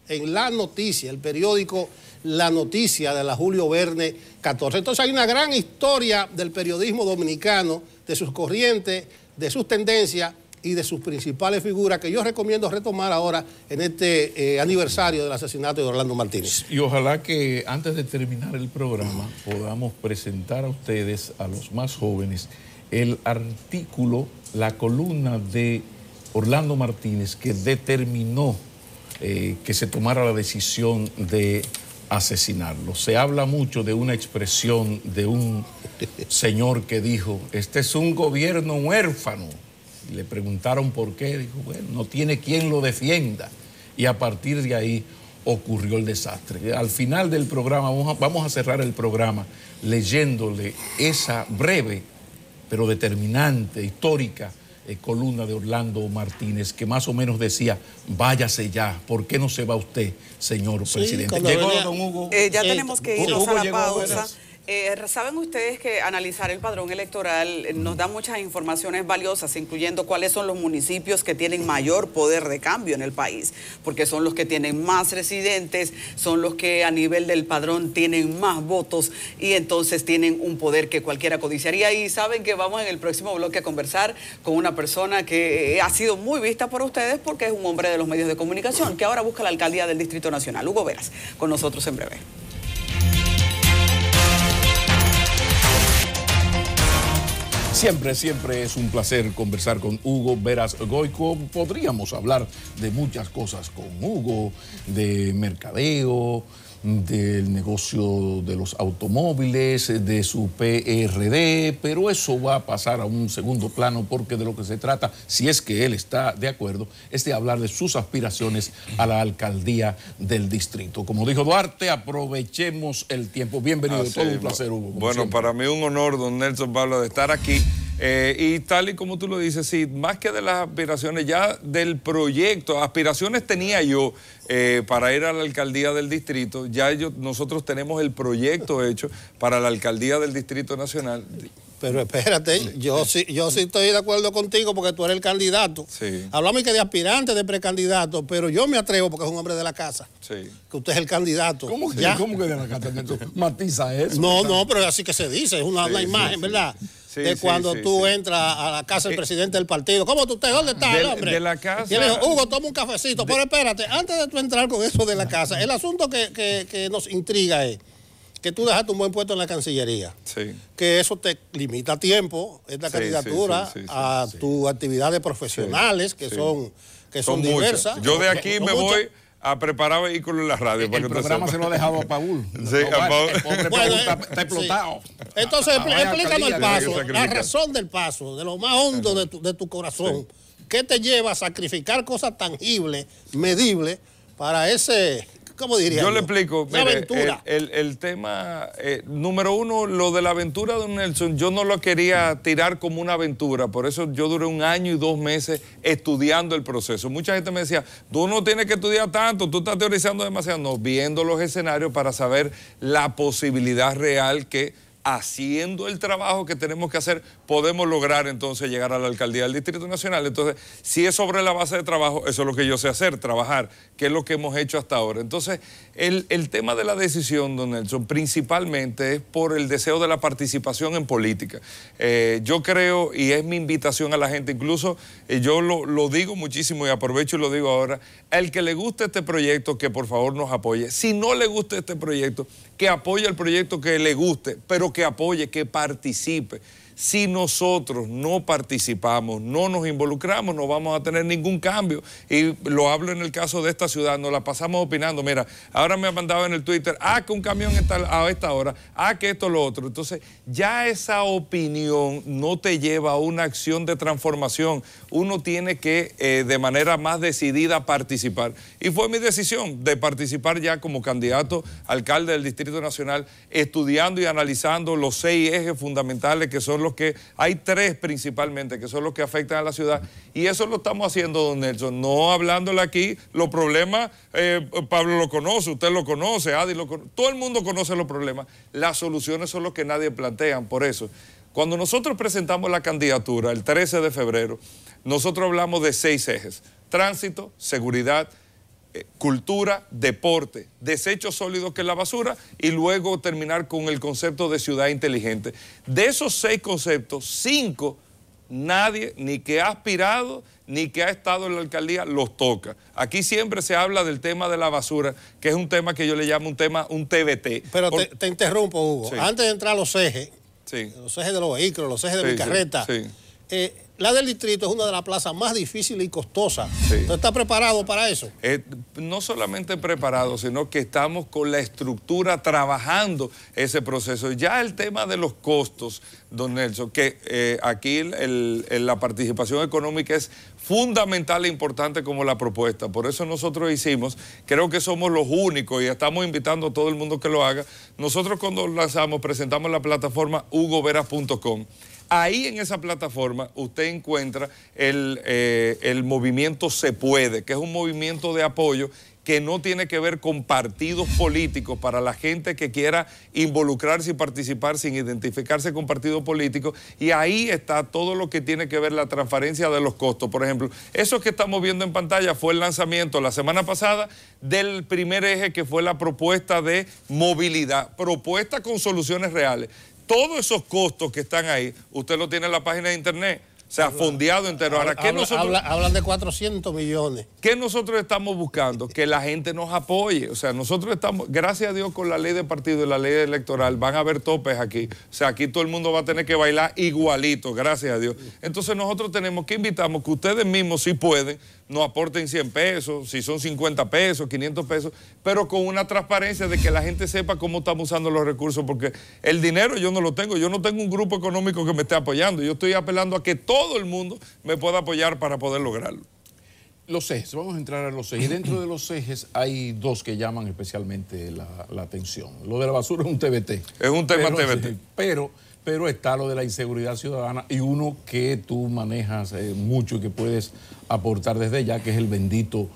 En La Noticia, el periódico La Noticia de la Julio Verne 14. Entonces hay una gran historia del periodismo dominicano, de sus corrientes, de sus tendencias y de sus principales figuras, que yo recomiendo retomar ahora en este aniversario del asesinato de Orlando Martínez. Y ojalá que antes de terminar el programa podamos presentar a ustedes, a los más jóvenes, el artículo, la columna de Orlando Martínez que determinó que se tomara la decisión de asesinarlo. Se habla mucho de una expresión de un señor que dijo, este es un gobierno huérfano. Y le preguntaron por qué, dijo, bueno, no tiene quien lo defienda. Y a partir de ahí ocurrió el desastre. Al final del programa, vamos a cerrar el programa leyéndole esa breve, pero determinante, histórica, columna de Orlando Martínez, que más o menos decía, váyase ya, ¿por qué no se va usted, señor presidente? Llegó don Hugo. Ya tenemos que irnos a la pausa. Saben ustedes que analizar el padrón electoral nos da muchas informaciones valiosas, incluyendo cuáles son los municipios que tienen mayor poder de cambio en el país, porque son los que tienen más residentes, son los que a nivel del padrón tienen más votos y entonces tienen un poder que cualquiera codiciaría. Y saben que vamos en el próximo bloque a conversar con una persona que ha sido muy vista por ustedes porque es un hombre de los medios de comunicación, que ahora busca la alcaldía del Distrito Nacional. Hugo Veras, con nosotros en breve. Siempre es un placer conversar con Hugo Veras Goico. Podríamos hablar de muchas cosas con Hugo, de mercadeo, del negocio de los automóviles, de su PRD, pero eso va a pasar a un segundo plano porque de lo que se trata, si es que él está de acuerdo, es de hablar de sus aspiraciones a la alcaldía del distrito. Como dijo Duarte, aprovechemos el tiempo. Bienvenido, todo un placer, Hugo. Bueno, siempre. Para mí un honor, don Nelson Pablo, de estar aquí. Y tal y como tú lo dices, sí, más que de las aspiraciones, ya del proyecto, aspiraciones tenía yo para ir a la alcaldía del distrito, ya nosotros tenemos el proyecto hecho para la alcaldía del Distrito Nacional. Pero espérate, yo sí estoy de acuerdo contigo porque tú eres el candidato. Sí. Hablamos que de aspirante, de precandidato, pero yo me atrevo porque es un hombre de la casa. Sí. Que usted es el candidato. ¿Cómo que de la casa? Matiza eso. No, pero así que se dice, es una imagen, ¿verdad? Sí, de cuando tú entras a la casa del presidente del partido. ¿Cómo tú estás? ¿Dónde está el hombre? De la casa. Y él dijo, Hugo, toma un cafecito. Pero espérate, antes de tú entrar con eso de la casa, el asunto que nos intriga es que tú dejaste un buen puesto en la Cancillería. Sí. Que eso te limita tiempo, esta candidatura, a tus actividades profesionales, que son diversas. Yo de aquí me voy a preparar vehículos en la radio. El programa se lo ha dejado a Paul. Sí, a Paul. El pobre Paul está explotado. Sí. Entonces, explícanos el paso, la razón del paso, de lo más hondo de tu corazón. Sí. ¿Qué te lleva a sacrificar cosas tangibles, medibles, para ese ¿cómo diría yo? Le explico. Una mire, aventura. El tema, número uno, lo de la aventura de don Nelson, yo no lo quería tirar como una aventura, por eso yo duré 1 año y 2 meses estudiando el proceso. Mucha gente me decía, tú no tienes que estudiar tanto, tú estás teorizando demasiado. No, viendo los escenarios para saber la posibilidad real que, haciendo el trabajo que tenemos que hacer, podemos lograr entonces llegar a la alcaldía del Distrito Nacional. Entonces, si es sobre la base de trabajo, eso es lo que yo sé hacer, trabajar, que es lo que hemos hecho hasta ahora. Entonces, el tema de la decisión, don Nelson, principalmente es por el deseo de la participación en política. Yo creo, y es mi invitación a la gente, incluso yo lo digo muchísimo y aprovecho y lo digo ahora, el que le guste este proyecto, que por favor nos apoye. Si no le gusta este proyecto, que apoye el proyecto que le guste, pero que apoye, que participe. Si nosotros no participamos, no nos involucramos, no vamos a tener ningún cambio. Y lo hablo en el caso de esta ciudad, nos la pasamos opinando. Mira, ahora me han mandado en el Twitter, que un camión está a esta hora, que esto, lo otro. Entonces, ya esa opinión no te lleva a una acción de transformación. Uno tiene que, de manera más decidida, participar. Y fue mi decisión de participar ya como candidato a alcalde del Distrito Nacional, estudiando y analizando los 6 ejes fundamentales que son los que, hay 3 principalmente, que son los que afectan a la ciudad, y eso lo estamos haciendo, don Nelson, no hablándole aquí, los problemas, Pablo lo conoce, usted lo conoce, Adi lo conoce, todo el mundo conoce los problemas, las soluciones son los que nadie plantean. Por eso, cuando nosotros presentamos la candidatura el 13 de febrero, nosotros hablamos de 6 ejes: tránsito, seguridad, cultura, deporte, desechos sólidos, que es la basura, y luego terminar con el concepto de ciudad inteligente. De esos 6 conceptos, 5, nadie, ni que ha aspirado, ni que ha estado en la alcaldía, los toca. Aquí siempre se habla del tema de la basura, que es un tema que yo le llamo un TBT. Pero te interrumpo, Hugo. Sí. Antes de entrar a los ejes, los ejes de los vehículos, los ejes de mi carreta, la del distrito es una de las plazas más difíciles y costosas. ¿Usted está preparado para eso? No solamente preparado, sino que estamos con la estructura trabajando ese proceso. Ya el tema de los costos, don Nelson, que aquí la participación económica es fundamental e importante como la propuesta. Por eso nosotros hicimos, creo que somos los únicos y estamos invitando a todo el mundo que lo haga. Nosotros cuando lanzamos, presentamos la plataforma hugoveras.com. Ahí en esa plataforma usted encuentra el movimiento Se Puede, que es un movimiento de apoyo que no tiene que ver con partidos políticos, para la gente que quiera involucrarse y participar sin identificarse con partidos políticos, y ahí está todo lo que tiene que ver la transparencia de los costos. Por ejemplo, eso que estamos viendo en pantalla fue el lanzamiento la semana pasada del primer eje, que fue la propuesta de movilidad, propuesta con soluciones reales. Todos esos costos que están ahí, usted lo tiene en la página de internet, o sea, fondeado entero. Ahora, hablan de 400 millones. ¿Qué nosotros estamos buscando? Que la gente nos apoye. O sea, nosotros estamos, gracias a Dios, con la ley de partido y la ley electoral, van a haber topes aquí. O sea, aquí todo el mundo va a tener que bailar igualito, gracias a Dios. Entonces nosotros tenemos que invitarnos que ustedes mismos, si pueden, nos aporten 100 pesos, si son 50 pesos, 500 pesos, pero con una transparencia de que la gente sepa cómo estamos usando los recursos, porque el dinero yo no lo tengo, yo no tengo un grupo económico que me esté apoyando, yo estoy apelando a que todo el mundo me pueda apoyar para poder lograrlo. Los ejes, vamos a entrar a los ejes. Dentro de los ejes hay 2 que llaman especialmente la atención. Lo de la basura es un TBT. Es un tema TBT. Pero está lo de la inseguridad ciudadana, y uno que tú manejas mucho y que puedes aportar desde ya, que es el bendito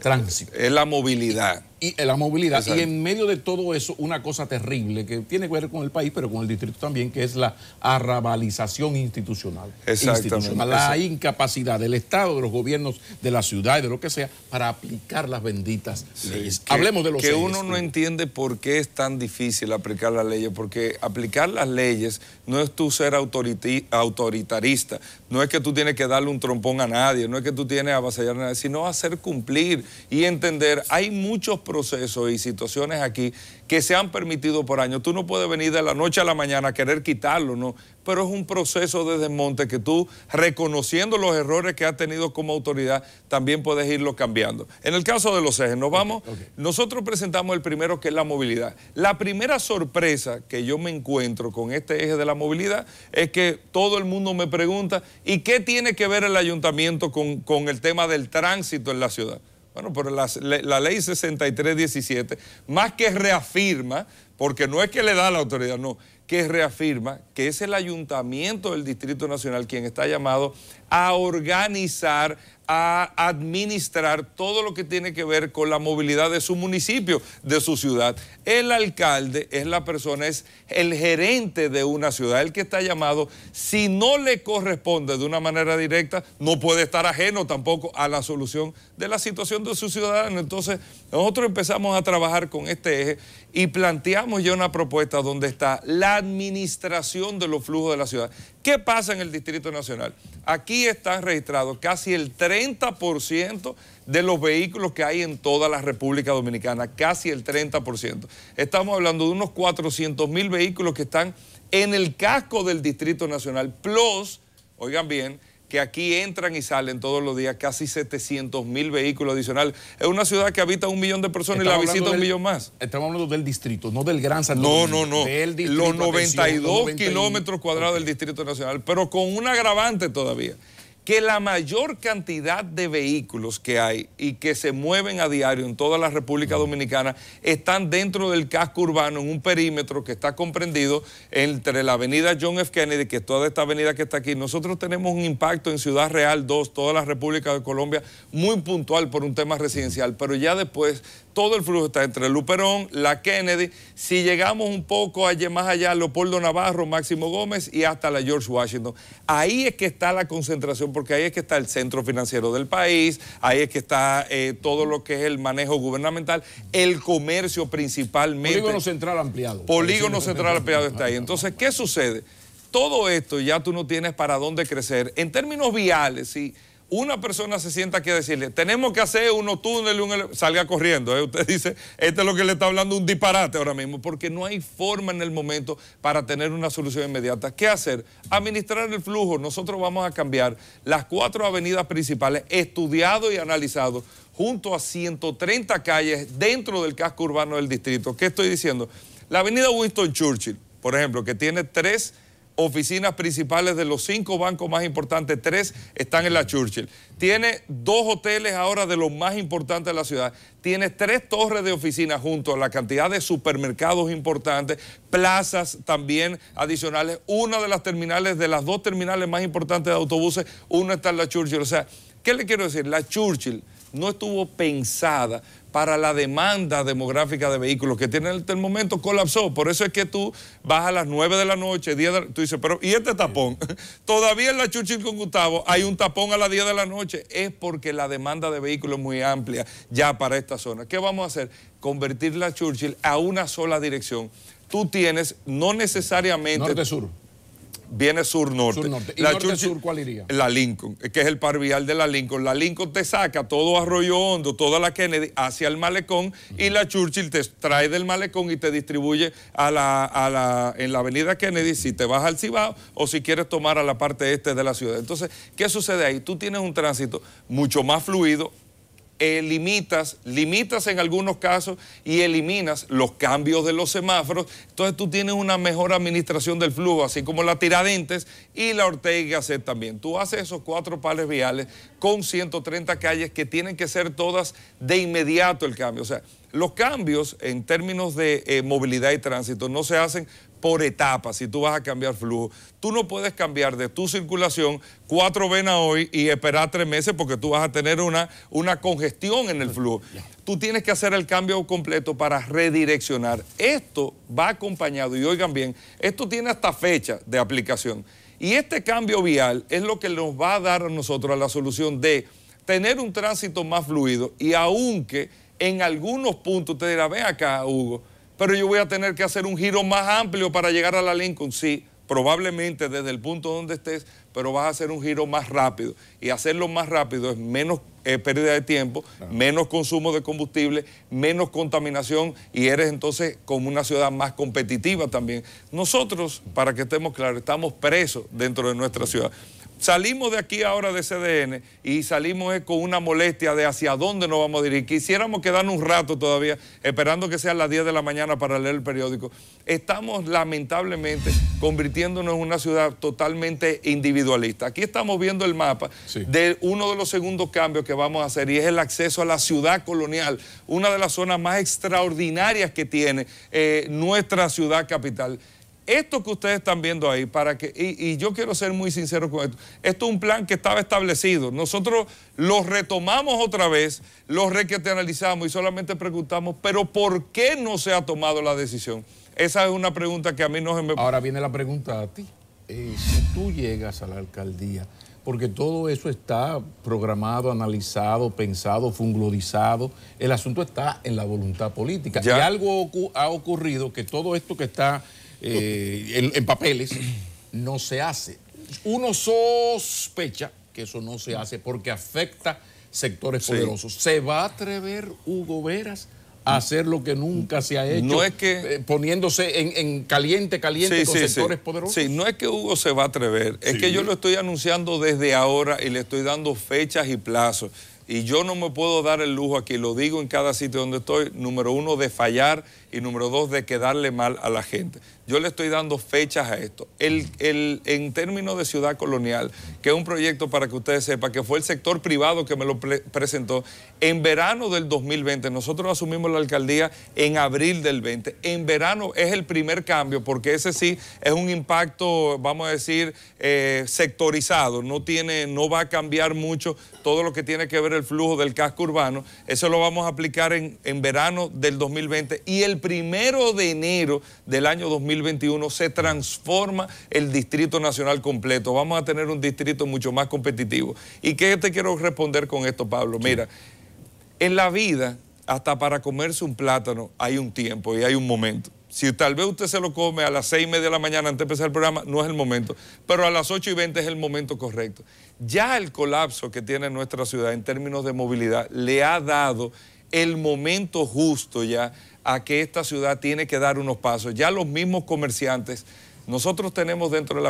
tránsito. Es la movilidad. Y la movilidad. Exacto. Y en medio de todo eso, una cosa terrible que tiene que ver con el país, pero con el distrito también, que es la arrabalización institucional. Exactamente. La incapacidad del Estado, de los gobiernos de la ciudad y de lo que sea, para aplicar las benditas leyes. Hablemos de los que ejes. Uno no entiende por qué es tan difícil aplicar las leyes, porque aplicar las leyes no es tú ser autoritarista, no es que tú tienes que darle un trompón a nadie, no es que tú tienes que avasallar a nadie, sino hacer cumplir y entender. Hay muchos procesos y situaciones aquí que se han permitido por años. Tú no puedes venir de la noche a la mañana a querer quitarlo, ¿no? Pero es un proceso de desmonte que tú, reconociendo los errores que has tenido como autoridad, también puedes irlo cambiando. En el caso de los ejes, nos vamos, nosotros presentamos el primero, que es la movilidad. La primera sorpresa que yo me encuentro con este eje de la movilidad es que todo el mundo me pregunta, ¿y qué tiene que ver el ayuntamiento con el tema del tránsito en la ciudad? Bueno, pero la ley 6317, más que reafirma, porque no es que le da la autoridad, no, que reafirma que es el Ayuntamiento del Distrito Nacional quien está llamado a organizar, a administrar todo lo que tiene que ver con la movilidad de su municipio, de su ciudad. El alcalde es la persona, es el gerente de una ciudad, el que está llamado, si no le corresponde de una manera directa, no puede estar ajeno tampoco a la solución de la situación de sus ciudadanos. Entonces, nosotros empezamos a trabajar con este eje y planteamos ya una propuesta donde está la administración de los flujos de la ciudad. ¿Qué pasa en el Distrito Nacional? Aquí están registrados casi el 30% de los vehículos que hay en toda la República Dominicana, casi el 30%. Estamos hablando de unos 400.000 vehículos que están en el casco del Distrito Nacional, plus, oigan bien, que aquí entran y salen todos los días casi 700.000 vehículos adicionales. Es una ciudad que habita 1 millón de personas y la visita 1 millón más. Estamos hablando del distrito, no del Gran Santo Domingo. No. Del distrito, los 92 kilómetros cuadrados del Distrito Nacional, pero con un agravante todavía, que la mayor cantidad de vehículos que hay y que se mueven a diario en toda la República Dominicana están dentro del casco urbano, en un perímetro que está comprendido entre la avenida John F. Kennedy, que es toda esta avenida que está aquí. Nosotros tenemos un impacto en Ciudad Real 2, toda la República de Colombia, muy puntual por un tema residencial, pero ya después todo el flujo está entre Luperón, la Kennedy, si llegamos un poco más allá, Leopoldo Navarro, Máximo Gómez y hasta la George Washington. Ahí es que está la concentración, porque ahí es que está el centro financiero del país, ahí es que está todo lo que es el manejo gubernamental, el comercio principalmente. Polígono Central ampliado. Polígono Central ampliado está ahí. Entonces, ¿qué sucede? Todo esto ya tú no tienes para dónde crecer. En términos viales, sí. Una persona se sienta aquí a decirle, tenemos que hacer unos túneles, salga corriendo. Usted dice, este es lo que le está hablando un disparate ahora mismo, porque no hay forma en el momento para tener una solución inmediata. ¿Qué hacer? Administrar el flujo. Nosotros vamos a cambiar las 4 avenidas principales, estudiado y analizado, junto a 130 calles dentro del casco urbano del distrito. ¿Qué estoy diciendo? La avenida Winston Churchill, por ejemplo, que tiene 3 oficinas principales de los 5 bancos más importantes, 3 están en la Churchill. Tiene 2 hoteles ahora de los más importantes de la ciudad. Tiene 3 torres de oficinas junto a la cantidad de supermercados importantes, plazas también adicionales. Una de las terminales, de las 2 terminales más importantes de autobuses, una está en la Churchill. O sea, ¿qué le quiero decir? La Churchill no estuvo pensada para la demanda demográfica de vehículos que tiene en el momento, colapsó. Por eso es que tú vas a las 9 de la noche, 10 tú dices, pero ¿y este tapón? Todavía en la Churchill con Gustavo hay un tapón a las 10 de la noche. Es porque la demanda de vehículos es muy amplia ya para esta zona. ¿Qué vamos a hacer? Convertir la Churchill a una sola dirección. Tú tienes, no necesariamente... Norte-sur. Viene sur-norte. Sur-norte. ¿Y la norte-sur cuál iría? La Lincoln, que es el par vial de la Lincoln. La Lincoln te saca todo Arroyo Hondo, toda la Kennedy hacia el malecón, y la Churchill te trae del malecón y te distribuye en la avenida Kennedy si te vas al Cibao o si quieres tomar a la parte este de la ciudad. Entonces, ¿qué sucede ahí? Tú tienes un tránsito mucho más fluido, limitas en algunos casos y eliminas los cambios de los semáforos. Entonces tú tienes una mejor administración del flujo, así como la Tiradentes y la Ortega y Gasset también. Tú haces esos 4 pares viales con 130 calles que tienen que ser todas de inmediato el cambio. O sea, los cambios en términos de movilidad y tránsito no se hacen por etapas. Si tú vas a cambiar flujo, tú no puedes cambiar de tu circulación 4 venas hoy y esperar 3 meses porque tú vas a tener una congestión en el flujo. Tú tienes que hacer el cambio completo para redireccionar. Esto va acompañado, y oigan bien, esto tiene hasta fecha de aplicación. Y este cambio vial es lo que nos va a dar a nosotros la solución de tener un tránsito más fluido, y aunque en algunos puntos te dirá, ven acá, Hugo, pero yo voy a tener que hacer un giro más amplio para llegar a la Lincoln. Sí, probablemente desde el punto donde estés, pero vas a hacer un giro más rápido. Y hacerlo más rápido es menos pérdida de tiempo, menos consumo de combustible, menos contaminación, y eres entonces como una ciudad más competitiva también. Nosotros, para que estemos claros, estamos presos dentro de nuestra ciudad. Salimos de aquí ahora de CDN y salimos con una molestia de hacia dónde nos vamos a dirigir. Quisiéramos quedarnos un rato todavía esperando que sean las 10 de la mañana para leer el periódico. Estamos lamentablemente convirtiéndonos en una ciudad totalmente individualista. Aquí estamos viendo el mapa de uno de los segundos cambios que vamos a hacer y es el acceso a la ciudad colonial, una de las zonas más extraordinarias que tiene nuestra ciudad capital. Esto que ustedes están viendo ahí, y yo quiero ser muy sincero con esto es un plan que estaba establecido. Nosotros lo retomamos otra vez, lo reanalizamos y solamente preguntamos, pero ¿por qué no se ha tomado la decisión? Esa es una pregunta que a mí no se me... Ahora viene la pregunta a ti. Si tú llegas a la alcaldía, porque todo eso está programado, analizado, pensado, funglodizado, el asunto está en la voluntad política. Y algo ha ocurrido que todo esto que está... en papeles, no se hace. Uno sospecha que eso no se hace porque afecta sectores poderosos. ¿Se va a atrever Hugo Veras a hacer lo que nunca se ha hecho? No es que... poniéndose en caliente con sectores poderosos. Sí, no es que Hugo se va a atrever, es que yo lo estoy anunciando desde ahora y le estoy dando fechas y plazos. Y yo no me puedo dar el lujo aquí, lo digo en cada sitio donde estoy, número uno, de fallar y número dos, de quedarle mal a la gente. Yo le estoy dando fechas a esto. En términos de ciudad colonial, que es un proyecto para que ustedes sepan, que fue el sector privado que me lo presentó, en verano del 2020, nosotros asumimos la alcaldía en abril del 20. En verano es el primer cambio, porque ese sí es un impacto, vamos a decir, sectorizado. No va a cambiar mucho todo lo que tiene que ver el flujo del casco urbano. Eso lo vamos a aplicar en verano del 2020 y el 1 de enero del año 2021 se transforma el Distrito Nacional completo. Vamos a tener un distrito mucho más competitivo. ¿Y qué te quiero responder con esto, Pablo? Mira, en la vida, hasta para comerse un plátano hay un tiempo y hay un momento. Si tal vez usted se lo come a las 6:30 de la mañana antes de empezar el programa, no es el momento, pero a las 8:20 es el momento correcto. Ya el colapso que tiene nuestra ciudad en términos de movilidad le ha dado el momento justo ya a que esta ciudad tiene que dar unos pasos. Ya los mismos comerciantes, nosotros tenemos dentro de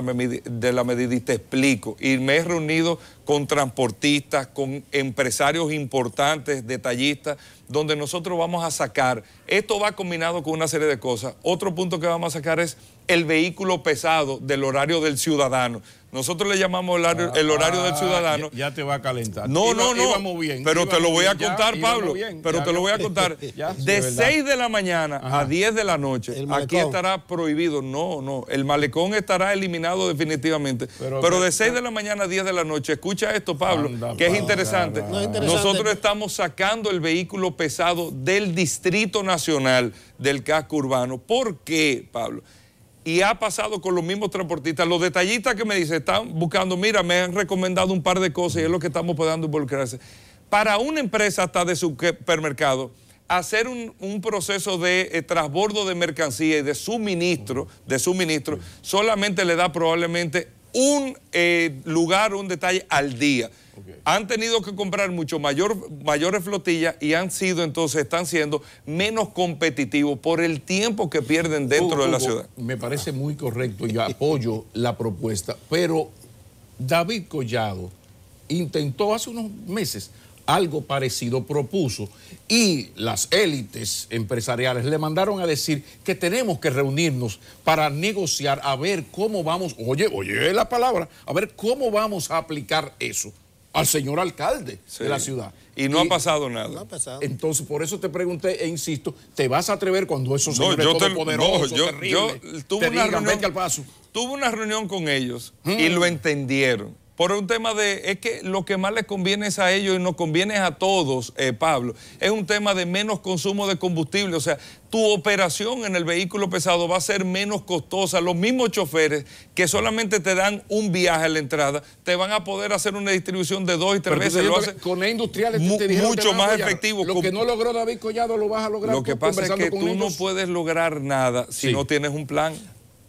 la medida, y te explico, y me he reunido con transportistas, con empresarios importantes, detallistas, donde nosotros vamos a sacar, esto va combinado con una serie de cosas. Otro punto que vamos a sacar es el vehículo pesado del horario del ciudadano. Nosotros le llamamos el horario del ciudadano. Ya te va a calentar. No. Íbamos bien, pero te lo voy a contar, Pablo. Pero te lo voy a contar. De 6 de la mañana a 10 de la noche, aquí estará prohibido. No. El malecón estará eliminado definitivamente. Pero de 6 de la mañana a 10 de la noche, escucha esto, Pablo, que es interesante. Nosotros estamos sacando el vehículo pesado del Distrito Nacional del casco urbano. ¿Por qué, Pablo? Y ha pasado con los mismos transportistas. Los detallistas que me dicen, están buscando, mira, me han recomendado un par de cosas y es lo que estamos pudiendo involucrarse. Para una empresa hasta de supermercado, hacer un proceso de transbordo de mercancía y de suministro, solamente le da probablemente un lugar, un detalle al día. Han tenido que comprar mayores flotillas y están siendo menos competitivos por el tiempo que pierden dentro de la ciudad. Me parece muy correcto, yo apoyo la propuesta, pero David Collado intentó hace unos meses algo parecido, propuso, y las élites empresariales le mandaron a decir que tenemos que reunirnos para negociar, a ver cómo vamos, oye la palabra, a ver cómo vamos a aplicar eso al señor alcalde de la ciudad. Y no ha pasado nada. No ha pasado. Entonces, por eso te pregunté e insisto, ¿te vas a atrever cuando esos señores todopoderosos, terribles, te digan, vete al paso? Tuve una reunión con ellos y lo entendieron. Por un tema es que lo que más les conviene es a ellos y nos conviene a todos, Pablo. Es un tema de menos consumo de combustible. O sea, tu operación en el vehículo pesado va a ser menos costosa. Los mismos choferes que solamente te dan un viaje a la entrada, te van a poder hacer una distribución de 2 y 3 veces. Lo hacen con industriales mucho más efectivo. Lo que no logró David Collado lo vas a lograr. Lo que pasa es que tú no puedes lograr nada si no tienes un plan.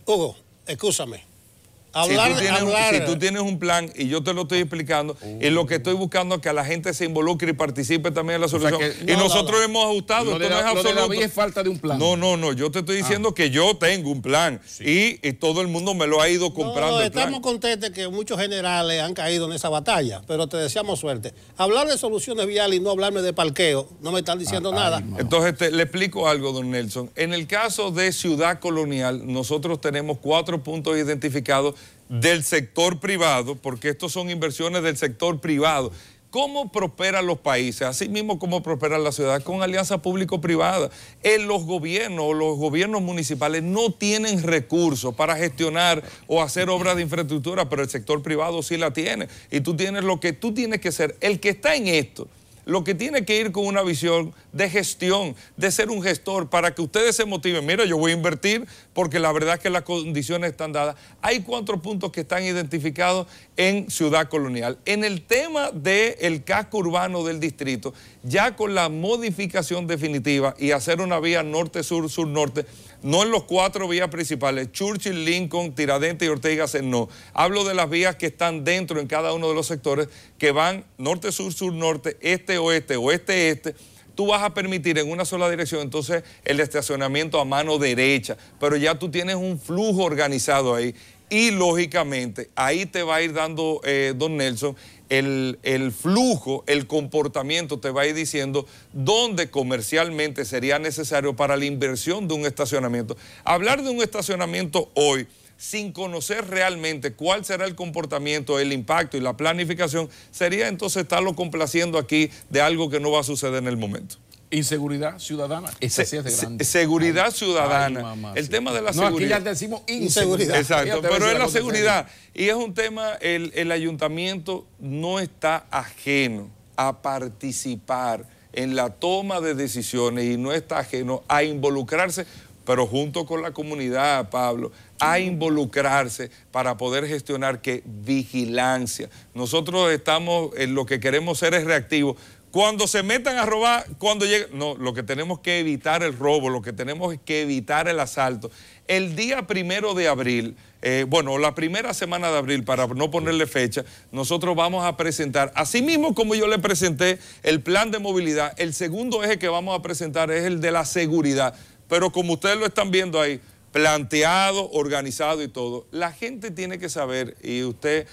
Hugo, escúchame. Si tú tienes un plan y yo te lo estoy explicando, y lo que estoy buscando es que la gente se involucre y participe también en la solución. Nosotros hemos ajustado, esto no es absoluto. Lo de David es falta de un plan. No, yo te estoy diciendo que yo tengo un plan y todo el mundo me lo ha ido comprando. Estamos contentos que muchos generales han caído en esa batalla, pero te deseamos suerte. Hablar de soluciones viales y no hablarme de parqueo, no me están diciendo nada. Entonces le explico algo, don Nelson. En el caso de Ciudad Colonial, nosotros tenemos 4 puntos identificados del sector privado, porque estos son inversiones del sector privado. ¿Cómo prosperan los países? Así mismo como prosperan las ciudades, con alianza público-privada. Los gobiernos municipales no tienen recursos para gestionar o hacer obras de infraestructura, pero el sector privado sí la tiene. Y tú tienes lo que tú tienes que ser, el que está en esto, lo que tiene que ir con una visión de gestión, de ser un gestor, para que ustedes se motiven. Mira, yo voy a invertir porque la verdad es que las condiciones están dadas. Hay 4 puntos que están identificados en Ciudad Colonial. En el tema del casco urbano del distrito, ya con la modificación definitiva y hacer una vía norte-sur, sur-norte, no en los 4 vías principales, Churchill, Lincoln, Tiradentes y Ortega no. Hablo de las vías que están dentro en cada uno de los sectores que van norte-sur, sur-norte, este-oeste, oeste-este. Tú vas a permitir en una sola dirección entonces el estacionamiento a mano derecha, pero ya tú tienes un flujo organizado ahí y lógicamente ahí te va a ir dando, don Nelson, el flujo, el comportamiento te va a ir diciendo dónde comercialmente sería necesario para la inversión de un estacionamiento. Hablar de un estacionamiento hoy sin conocer realmente cuál será el comportamiento, el impacto y la planificación, sería entonces estarlo complaciendo aquí de algo que no va a suceder en el momento. Inseguridad ciudadana. Seguridad ciudadana. El tema de la seguridad. Aquí ya decimos inseguridad. Exacto, pero es la seguridad. Y es un tema, el ayuntamiento no está ajeno a participar en la toma de decisiones y no está ajeno a involucrarse, pero junto con la comunidad, Pablo, a involucrarse para poder gestionar vigilancia. Nosotros estamos, lo que queremos ser es reactivos. Cuando se metan a robar, cuando lleguen, no, lo que tenemos que evitar el robo, lo que tenemos es que evitar el asalto. El día 1 de abril, la primera semana de abril, para no ponerle fecha, nosotros vamos a presentar, así mismo como yo le presenté el plan de movilidad, el segundo eje que vamos a presentar es el de la seguridad. Pero como ustedes lo están viendo ahí, planteado, organizado y todo, la gente tiene que saber, y usted,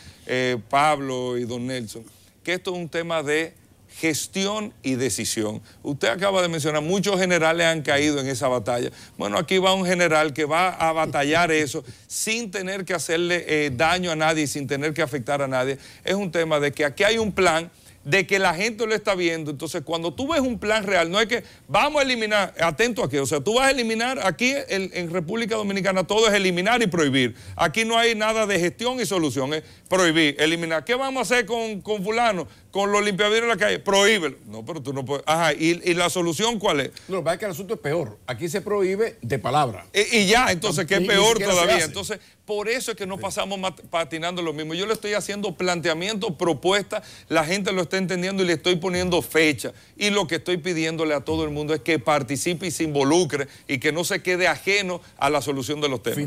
Pablo y don Nelson, que esto es un tema de gestión y decisión. Usted acaba de mencionar, muchos generales han caído en esa batalla. Bueno, aquí va un general que va a batallar eso sin tener que hacerle daño a nadie, sin tener que afectar a nadie. Es un tema de que aquí hay un plan, de que la gente lo está viendo. Entonces, cuando tú ves un plan real, no es que vamos a eliminar, atento aquí, o sea, tú vas a eliminar, aquí en República Dominicana todo es eliminar y prohibir. Aquí no hay nada de gestión y solución, es prohibir, eliminar. ¿Qué vamos a hacer con fulano? Con los limpiavidrios en la calle, prohíbelo. No, pero tú no puedes. Ajá, ¿y la solución cuál es? No, lo que pasa es que el asunto es peor. Aquí se prohíbe de palabra. Y ya, entonces, ¿qué es peor todavía? Entonces, por eso es que no pasamos patinando lo mismo. Yo le estoy haciendo planteamientos, propuestas, la gente lo está entendiendo y le estoy poniendo fecha. Y lo que estoy pidiéndole a todo el mundo es que participe y se involucre y que no se quede ajeno a la solución de los temas.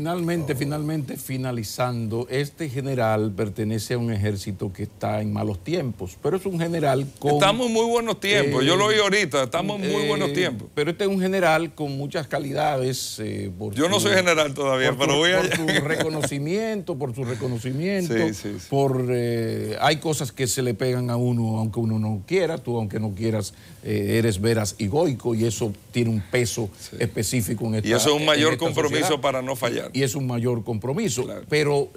Finalizando, este general pertenece a un ejército que está en malos tiempos, pero es un general con... Estamos en muy buenos tiempos, yo lo oí ahorita, estamos en muy buenos tiempos. Pero este es un general con muchas calidades. Yo no soy general todavía, pero voy a... Por su reconocimiento, hay cosas que se le pegan a uno aunque uno no quiera, tú aunque no quieras eres veras y goico y eso tiene un peso específico en esta. Y eso es un mayor compromiso sociedad, para no fallar. Y es un mayor compromiso, claro. Pero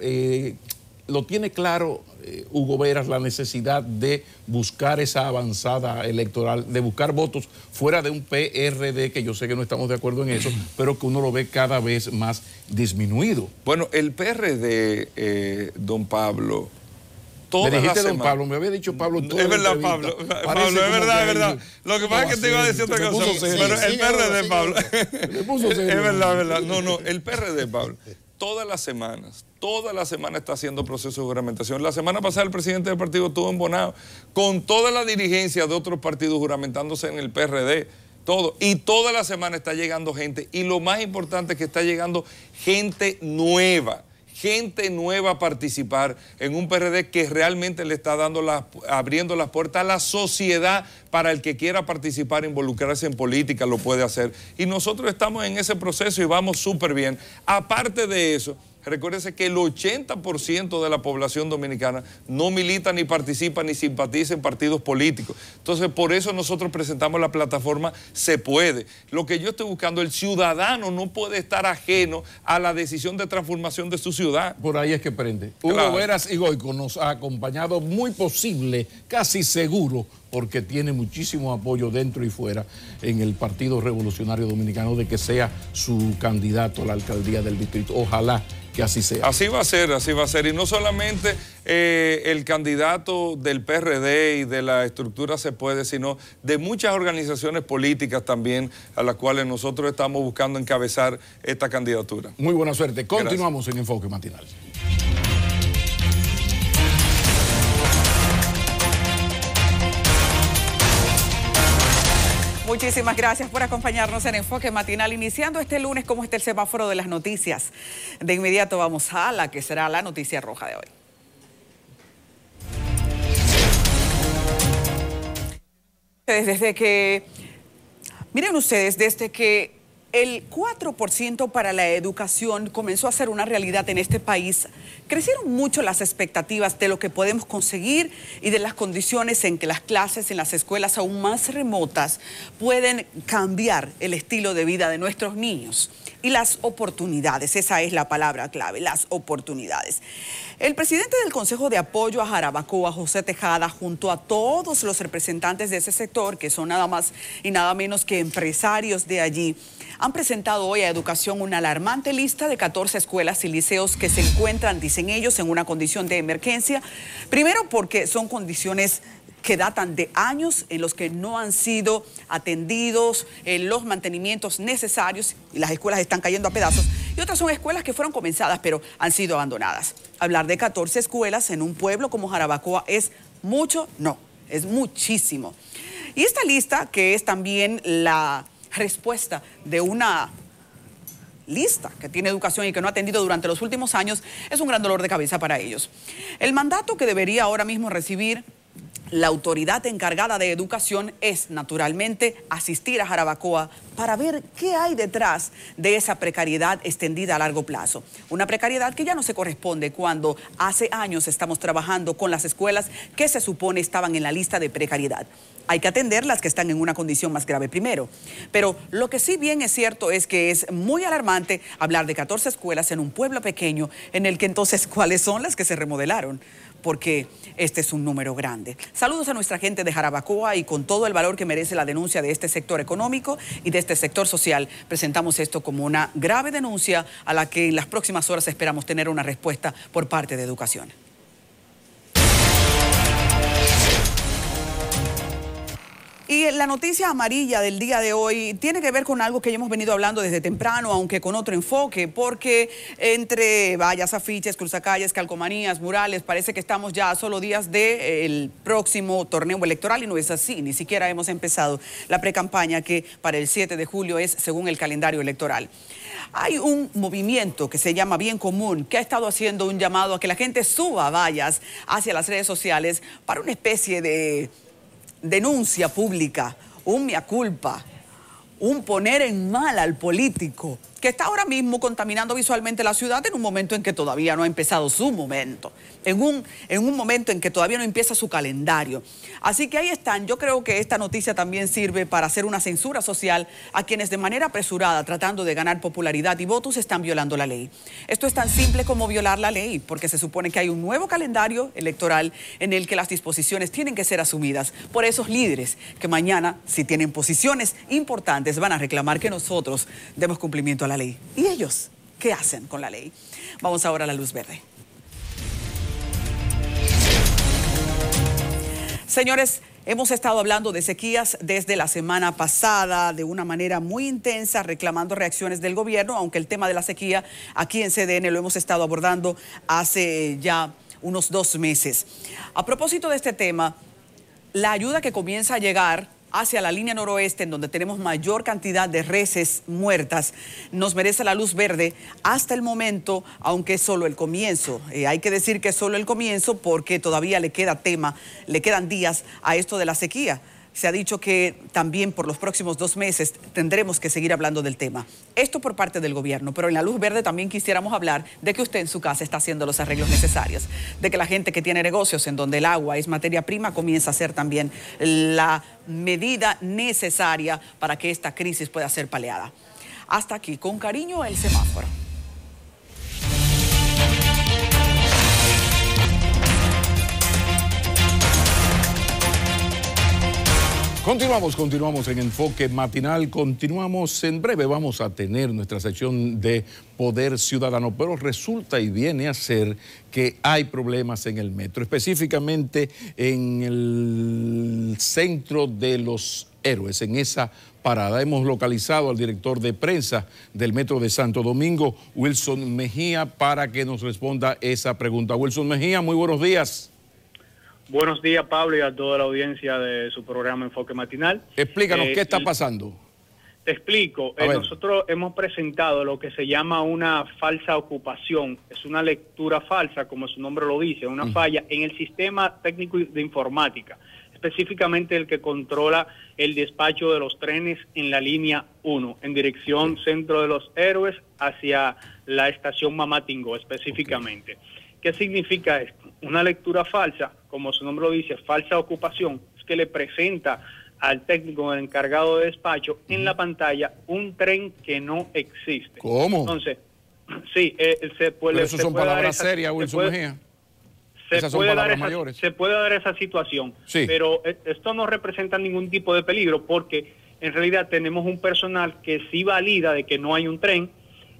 lo tiene claro Hugo Veras la necesidad de buscar esa avanzada electoral, de buscar votos fuera de un PRD, que yo sé que no estamos de acuerdo en eso, pero que uno lo ve cada vez más disminuido. Bueno, el PRD, don Pablo, me dijiste don Pablo, me había dicho Pablo. Es verdad, Pablo. Pablo, es verdad, es verdad. Lo que pasa es que te iba a decir otra cosa. Pero el PRD, Pablo. Es verdad, es verdad. No, el PRD, Pablo, todas las semanas está haciendo proceso de juramentación. La semana pasada el presidente del partido estuvo en Bonao con toda la dirigencia de otros partidos juramentándose en el PRD. Todo. Y toda la semana está llegando gente. Y lo más importante es que está llegando gente nueva. gente nueva a participar en un PRD que realmente le está abriendo las puertas a la sociedad para el que quiera participar, involucrarse en política, lo puede hacer. Y nosotros estamos en ese proceso y vamos súper bien. Aparte de eso, recuérdese que el 80% de la población dominicana no milita, ni participa, ni simpatiza en partidos políticos. Entonces, por eso nosotros presentamos la plataforma Se Puede. Lo que yo estoy buscando, el ciudadano no puede estar ajeno a la decisión de transformación de su ciudad. Por ahí es que prende. Claro. Hugo Veras y Goico nos ha acompañado, muy posible, casi seguro, porque tiene muchísimo apoyo dentro y fuera en el Partido Revolucionario Dominicano de que sea su candidato a la alcaldía del distrito. Ojalá que así sea. Así va a ser, así va a ser. Y no solamente el candidato del PRD y de la estructura Se Puede, sino de muchas organizaciones políticas también a las cuales nosotros estamos buscando encabezar esta candidatura. Muy buena suerte. Continuamos en Enfoque Matinal. Muchísimas gracias por acompañarnos en Enfoque Matinal, iniciando este lunes como está el semáforo de las noticias. De inmediato vamos a la que será la noticia roja de hoy. Miren ustedes, desde que el 4% para la educación comenzó a ser una realidad en este país, crecieron mucho las expectativas de lo que podemos conseguir y de las condiciones en que las clases en las escuelas aún más remotas pueden cambiar el estilo de vida de nuestros niños. Y las oportunidades, esa es la palabra clave, las oportunidades. El presidente del Consejo de Apoyo a Jarabacoa, José Tejada, junto a todos los representantes de ese sector, que son nada más y nada menos que empresarios de allí, han presentado hoy a Educación una alarmante lista de 14 escuelas y liceos que se encuentran, dicen ellos, en una condición de emergencia. Primero porque son condiciones que datan de años en los que no han sido atendidos los mantenimientos necesarios y las escuelas están cayendo a pedazos. Y otras son escuelas que fueron comenzadas pero han sido abandonadas. Hablar de 14 escuelas en un pueblo como Jarabacoa es mucho, no, es muchísimo. Y esta lista, que es también la respuesta de una lista que tiene educación y que no ha atendido durante los últimos años, es un gran dolor de cabeza para ellos. El mandato que debería ahora mismo recibir la autoridad encargada de educación es, naturalmente, asistir a Jarabacoa para ver qué hay detrás de esa precariedad extendida a largo plazo. Una precariedad que ya no se corresponde cuando hace años estamos trabajando con las escuelas que se supone estaban en la lista de precariedad. Hay que atender las que están en una condición más grave primero. Pero lo que sí bien es cierto es que es muy alarmante hablar de 14 escuelas en un pueblo pequeño en el que entonces, ¿cuáles son las que se remodelaron? Porque este es un número grande. Saludos a nuestra gente de Jarabacoa y con todo el valor que merece la denuncia de este sector económico y de este sector social, presentamos esto como una grave denuncia a la que en las próximas horas esperamos tener una respuesta por parte de Educación. Y la noticia amarilla del día de hoy tiene que ver con algo que ya hemos venido hablando desde temprano, aunque con otro enfoque, porque entre vallas, afiches, cruzacalles, calcomanías, murales, parece que estamos ya a solo días del próximo torneo electoral y no es así, ni siquiera hemos empezado la precampaña que para el 7 de julio es según el calendario electoral. Hay un movimiento que se llama Bien Común, que ha estado haciendo un llamado a que la gente suba vallas hacia las redes sociales para una especie de denuncia pública, un mea culpa, un poner en mal al político que está ahora mismo contaminando visualmente la ciudad en un momento en que todavía no ha empezado su momento, en un momento en que todavía no empieza su calendario. Así que ahí están. Yo creo que esta noticia también sirve para hacer una censura social a quienes de manera apresurada, tratando de ganar popularidad y votos, están violando la ley. Esto es tan simple como violar la ley, porque se supone que hay un nuevo calendario electoral en el que las disposiciones tienen que ser asumidas por esos líderes que mañana, si tienen posiciones importantes, van a reclamar que nosotros demos cumplimiento a la ley. ¿Y ellos qué hacen con la ley? Vamos ahora a la luz verde. Señores, hemos estado hablando de sequías desde la semana pasada de una manera muy intensa, reclamando reacciones del gobierno, aunque el tema de la sequía aquí en CDN lo hemos estado abordando hace ya unos 2 meses. A propósito de este tema, la ayuda que comienza a llegar hacia la línea noroeste, en donde tenemos mayor cantidad de reses muertas, nos merece la luz verde hasta el momento, aunque es solo el comienzo. Hay que decir que es solo el comienzo porque todavía le quedan días a esto de la sequía. Se ha dicho que también por los próximos 2 meses tendremos que seguir hablando del tema. Esto por parte del gobierno, pero en la luz verde también quisiéramos hablar de que usted en su casa está haciendo los arreglos necesarios, de que la gente que tiene negocios en donde el agua es materia prima comienza a hacer también la medida necesaria para que esta crisis pueda ser paliada. Hasta aquí, con cariño, el semáforo. Continuamos en Enfoque Matinal, continuamos en breve, vamos a tener nuestra sección de Poder Ciudadano, pero resulta y viene a ser que hay problemas en el metro, específicamente en el centro de los Héroes, en esa parada. Hemos localizado al director de prensa del Metro de Santo Domingo, Wilson Mejía, para que nos responda esa pregunta. Wilson Mejía, muy buenos días. Buenos días, Pablo, y a toda la audiencia de su programa Enfoque Matinal. Explícanos, ¿qué está pasando? Te explico. Nosotros hemos presentado lo que se llama una falsa ocupación. Es una lectura falsa, como su nombre lo dice, una falla en el sistema técnico de informática, específicamente el que controla el despacho de los trenes en la línea 1, en dirección Centro de los Héroes hacia la estación Mamatingó específicamente. ¿Qué significa esto? Una lectura falsa, como su nombre lo dice, falsa ocupación, es que le presenta al técnico, el encargado de despacho, en la pantalla un tren que no existe. ¿Cómo? Entonces, sí, se puede... Pero eso son palabras serias, Wilson Mejía. Esas son palabras mayores. Se puede dar esa situación, sí, pero esto no representa ningún tipo de peligro porque en realidad tenemos un personal que sí valida de que no hay un tren,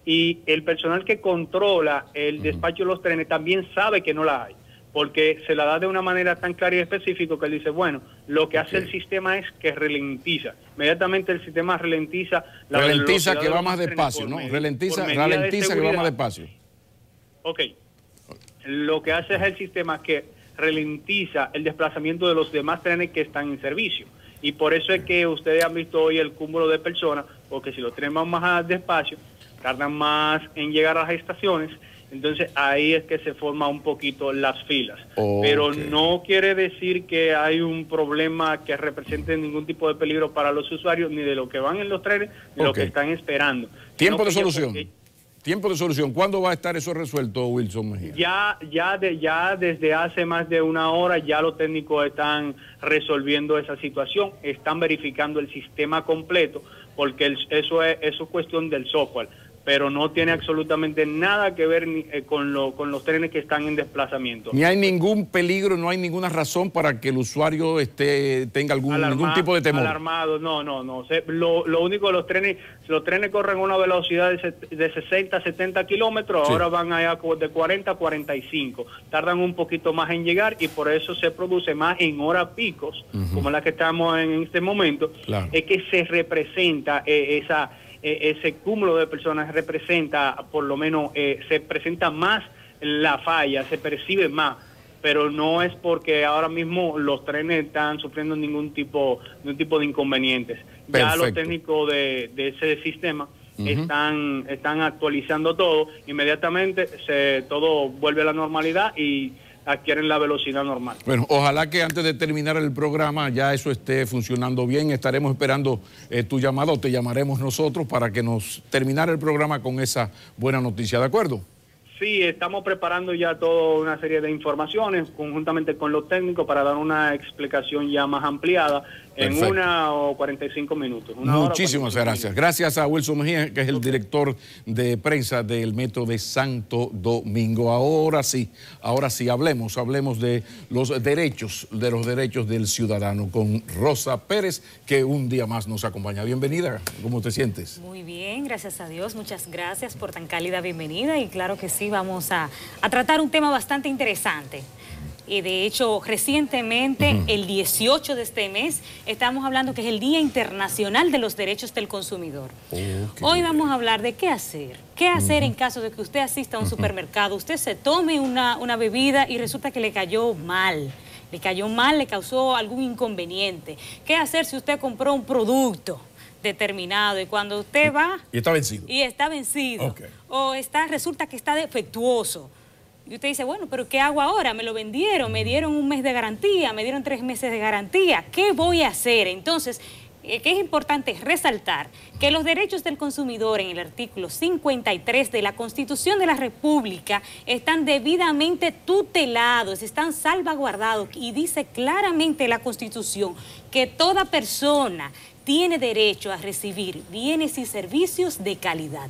y el personal que controla el despacho de los trenes también sabe que no la hay, porque se la da de una manera tan clara y específica que él dice, bueno, lo que hace el sistema es que ralentiza. Inmediatamente el sistema ralentiza la ralentiza que va más despacio, ¿no? Ralentiza que va más despacio. Ok. Lo que hace es el sistema que ralentiza el desplazamiento de los demás trenes que están en servicio. Y por eso es que ustedes han visto hoy el cúmulo de personas, porque si los trenes van más despacio, tardan más en llegar a las estaciones, entonces ahí es que se forman un poquito las filas. Pero no quiere decir que hay un problema que represente ningún tipo de peligro para los usuarios, ni de lo que van en los trenes, ni de lo que están esperando. Tiempo de solución. Tiempo de solución. ¿Cuándo va a estar eso resuelto, Wilson Mejía? Ya desde hace más de una hora ya los técnicos están resolviendo esa situación, están verificando el sistema completo, porque eso es cuestión del software, pero no tiene absolutamente nada que ver con los trenes que están en desplazamiento. Ni hay ningún peligro, no hay ninguna razón para que el usuario tenga ningún tipo de temor. Alarmado, no. Lo único, los trenes corren a una velocidad de 60 a 70 kilómetros, sí. Ahora van allá de 40 a 45. Tardan un poquito más en llegar y por eso se produce más en horas picos, como la que estamos en este momento, claro. Es que se representa ese cúmulo de personas representa, por lo menos, se presenta más la falla, se percibe más, pero no es porque ahora mismo los trenes están sufriendo ningún tipo de inconvenientes. Perfecto. Ya los técnicos de ese sistema están actualizando todo, inmediatamente todo vuelve a la normalidad y adquieren la velocidad normal. Bueno, ojalá que antes de terminar el programa ya eso esté funcionando bien. Estaremos esperando tu llamada o te llamaremos nosotros para que nos terminara el programa con esa buena noticia, ¿de acuerdo? Sí, estamos preparando ya toda una serie de informaciones conjuntamente con los técnicos para dar una explicación ya más ampliada. Perfecto. En 1 o 45 minutos. Muchísimas gracias. Gracias a Wilson Mejía, que es el director de prensa del Metro de Santo Domingo. Ahora sí, hablemos de los derechos del ciudadano con Rosa Pérez, que un día más nos acompaña. Bienvenida, ¿cómo te sientes? Muy bien, gracias a Dios, muchas gracias por tan cálida bienvenida y claro que sí, vamos a tratar un tema bastante interesante. Y de hecho, recientemente, el 18 de este mes, estamos hablando que es el Día Internacional de los Derechos del Consumidor. Hoy vamos a hablar de qué hacer. ¿Qué hacer en caso de que usted asista a un supermercado, usted se tome una bebida y resulta que le cayó mal? le cayó mal, le causó algún inconveniente. ¿Qué hacer si usted compró un producto determinado y cuando usted va... Y está vencido. Y está vencido. Okay. O resulta que está defectuoso. Y usted dice, bueno, pero ¿qué hago ahora? Me lo vendieron, me dieron 1 mes de garantía, me dieron 3 meses de garantía. ¿Qué voy a hacer? Entonces, que es importante resaltar que los derechos del consumidor en el artículo 53 de la Constitución de la República están debidamente tutelados, están salvaguardados y dice claramente la Constitución que toda persona tiene derecho a recibir bienes y servicios de calidad.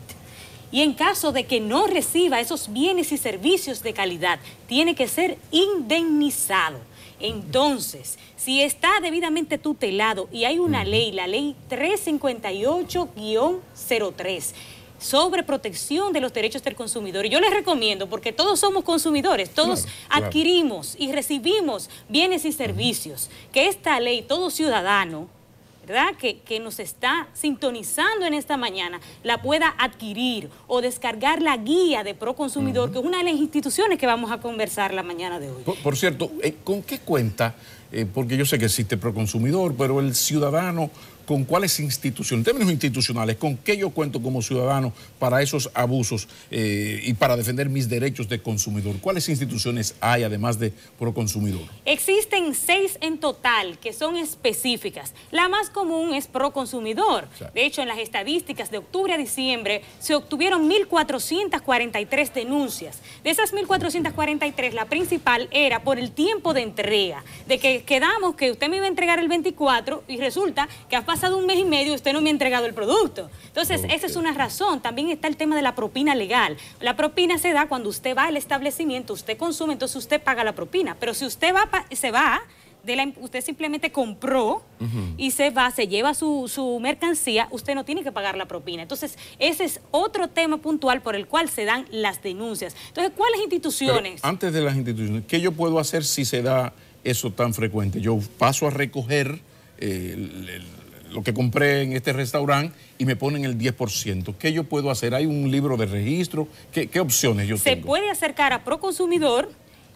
Y en caso de que no reciba esos bienes y servicios de calidad, tiene que ser indemnizado. Entonces, si está debidamente tutelado y hay una ley, la ley 358-03, sobre protección de los derechos del consumidor. Y yo les recomiendo, porque todos somos consumidores, todos adquirimos y recibimos bienes y servicios, que esta ley, todo ciudadano, ¿verdad?, que nos está sintonizando en esta mañana, la pueda adquirir o descargar la guía de Proconsumidor, que es una de las instituciones que vamos a conversar la mañana de hoy. Por cierto, ¿con qué cuenta? Porque yo sé que existe Proconsumidor, pero el ciudadano, ¿con cuáles instituciones, en términos institucionales, con qué yo cuento como ciudadano para esos abusos y para defender mis derechos de consumidor? ¿Cuáles instituciones hay además de Proconsumidor? Existen 6 en total que son específicas. La más común es Proconsumidor. De hecho, en las estadísticas de octubre a diciembre se obtuvieron 1.443 denuncias. De esas 1.443, la principal era por el tiempo de entrega, de que quedamos que usted me iba a entregar el 24 y resulta que ha pasado 1 mes y medio y usted no me ha entregado el producto. Entonces, esa es una razón. También está el tema de la propina legal. La propina se da cuando usted va al establecimiento, usted consume, entonces usted paga la propina. Pero si usted usted simplemente compró y se lleva su mercancía, usted no tiene que pagar la propina. Entonces, ese es otro tema puntual por el cual se dan las denuncias. Entonces, ¿cuáles instituciones? Pero antes de las instituciones, ¿qué yo puedo hacer si se da eso tan frecuente? Yo paso a recoger lo que compré en este restaurante y me ponen el 10%. ¿Qué yo puedo hacer? ¿Hay un libro de registro? ¿Qué opciones yo tengo? Se puede acercar a Proconsumidor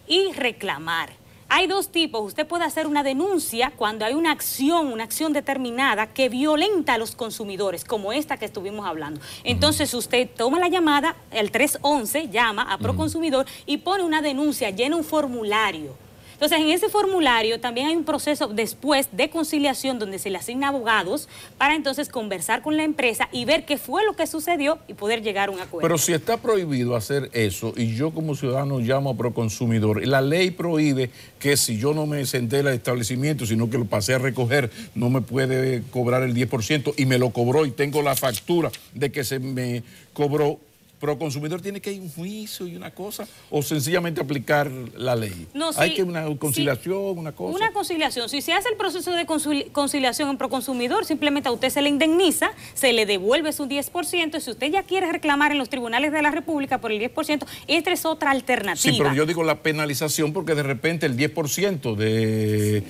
y reclamar. Hay 2 tipos. Usted puede hacer una denuncia cuando hay una acción determinada que violenta a los consumidores, como esta que estuvimos hablando. Entonces usted toma la llamada, el 311, llama a Proconsumidor y pone una denuncia, llena un formulario. Entonces, en ese formulario también hay un proceso después de conciliación donde se le asigna abogados para entonces conversar con la empresa y ver qué fue lo que sucedió y poder llegar a un acuerdo. Pero si está prohibido hacer eso y yo como ciudadano llamo a Proconsumidor, la ley prohíbe que si yo no me senté en el establecimiento, sino que lo pasé a recoger, no me puede cobrar el 10% y me lo cobró y tengo la factura de que se me cobró. ¿Proconsumidor tiene que ir a un juicio y una cosa o sencillamente aplicar la ley? No, ¿Hay que una conciliación, una cosa? Una conciliación. Si se hace el proceso de conciliación en Proconsumidor, simplemente a usted se le indemniza, se le devuelve su 10%. Y si usted ya quiere reclamar en los tribunales de la República por el 10%, esta es otra alternativa. Sí, pero yo digo la penalización porque de repente el 10% de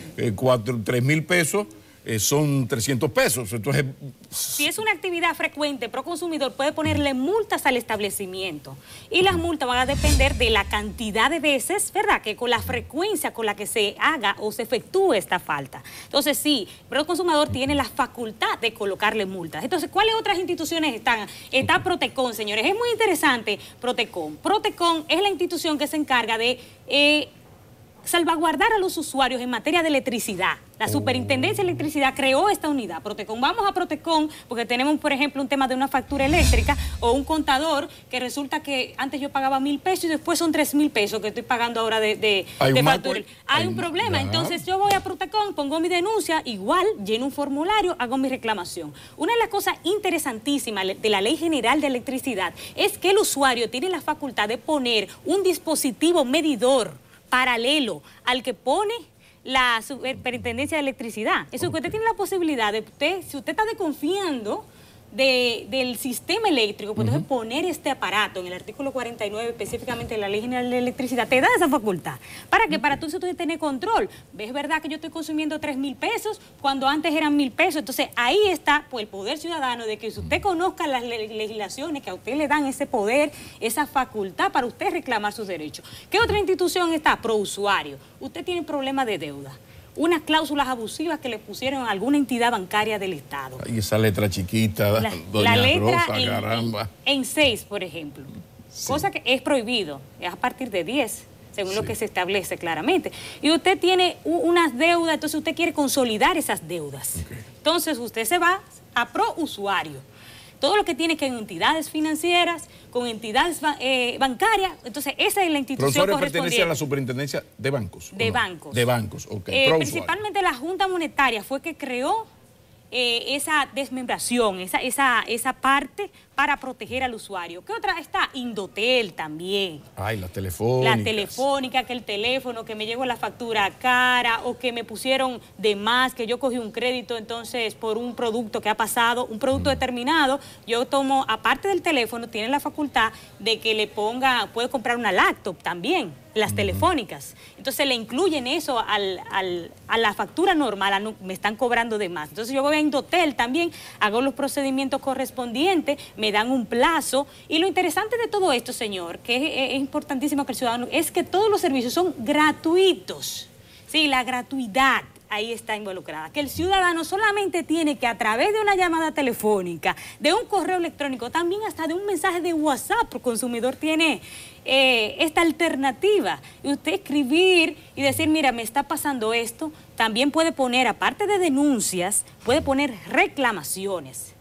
3,000 pesos son 300 pesos. Entonces, si es una actividad frecuente, Proconsumidor puede ponerle multas al establecimiento y las multas van a depender de la cantidad de veces, ¿verdad?, que con la frecuencia con la que se haga o se efectúe esta falta. Entonces, sí, Proconsumidor tiene la facultad de colocarle multas. Entonces, ¿cuáles otras instituciones están? Está Protecon, señores. Es muy interesante Protecon. Protecon es la institución que se encarga de salvaguardar a los usuarios en materia de electricidad. La Superintendencia de Electricidad creó esta unidad, Protecon. Vamos a Protecon porque tenemos, por ejemplo, un tema de una factura eléctrica o un contador que resulta que antes yo pagaba 1.000 pesos y después son 3.000 pesos que estoy pagando ahora de factura. Hay un problema. Entonces yo voy a Protecon, pongo mi denuncia, igual lleno un formulario, hago mi reclamación. Una de las cosas interesantísimas de la Ley General de Electricidad es que el usuario tiene la facultad de poner un dispositivo medidor paralelo al que pone la Superintendencia de Electricidad. Eso que usted tiene la posibilidad de, si usted está desconfiando del sistema eléctrico, pues entonces poner este aparato en el artículo 49, específicamente en la Ley General de Electricidad, te da esa facultad. ¿Para qué? Para tú tener control. ¿Ves verdad que yo estoy consumiendo 3.000 pesos cuando antes eran 1.000 pesos? Entonces ahí está pues, el poder ciudadano de que si usted conozca las legislaciones que a usted le dan ese poder, esa facultad para usted reclamar sus derechos. ¿Qué otra institución está? Prousuario. Usted tiene problemas de deuda. Unas cláusulas abusivas que le pusieron a alguna entidad bancaria del Estado. Y esa letra chiquita, la doña letra Rosa, caramba. En 6, por ejemplo. Sí. Cosa que es prohibido, es a partir de 10, según lo que se establece claramente. Y usted tiene unas deudas, entonces usted quiere consolidar esas deudas. Entonces usted se va a prousuario. Todo lo que tiene que ver con entidades financieras, con entidades bancarias, entonces esa es la institución correspondiente. ¿Pertenece a la superintendencia de bancos? De bancos. De bancos, ok. Principalmente la Junta Monetaria fue que creó esa desmembración, esa parte para proteger al usuario. ¿Qué otra está? Indotel también. Ay, las telefónicas. La telefónica, que el teléfono, que me llegó la factura cara o que me pusieron de más, que yo cogí un crédito entonces por un producto que ha pasado, un producto determinado, yo tomo, aparte del teléfono, tiene la facultad de que le ponga, puede comprar una laptop también, las telefónicas. Entonces le incluyen eso a la factura normal, me están cobrando de más. Entonces yo voy a Indotel también, hago los procedimientos correspondientes, me dan un plazo. Y lo interesante de todo esto, señor, que es importantísimo que el ciudadano, es que todos los servicios son gratuitos. Sí, la gratuidad ahí está involucrada. Que el ciudadano solamente tiene que, a través de una llamada telefónica, de un correo electrónico, también hasta de un mensaje de WhatsApp, el consumidor tiene esta alternativa. Y usted escribir y decir, mira, me está pasando esto, también puede poner, aparte de denuncias, puede poner reclamaciones.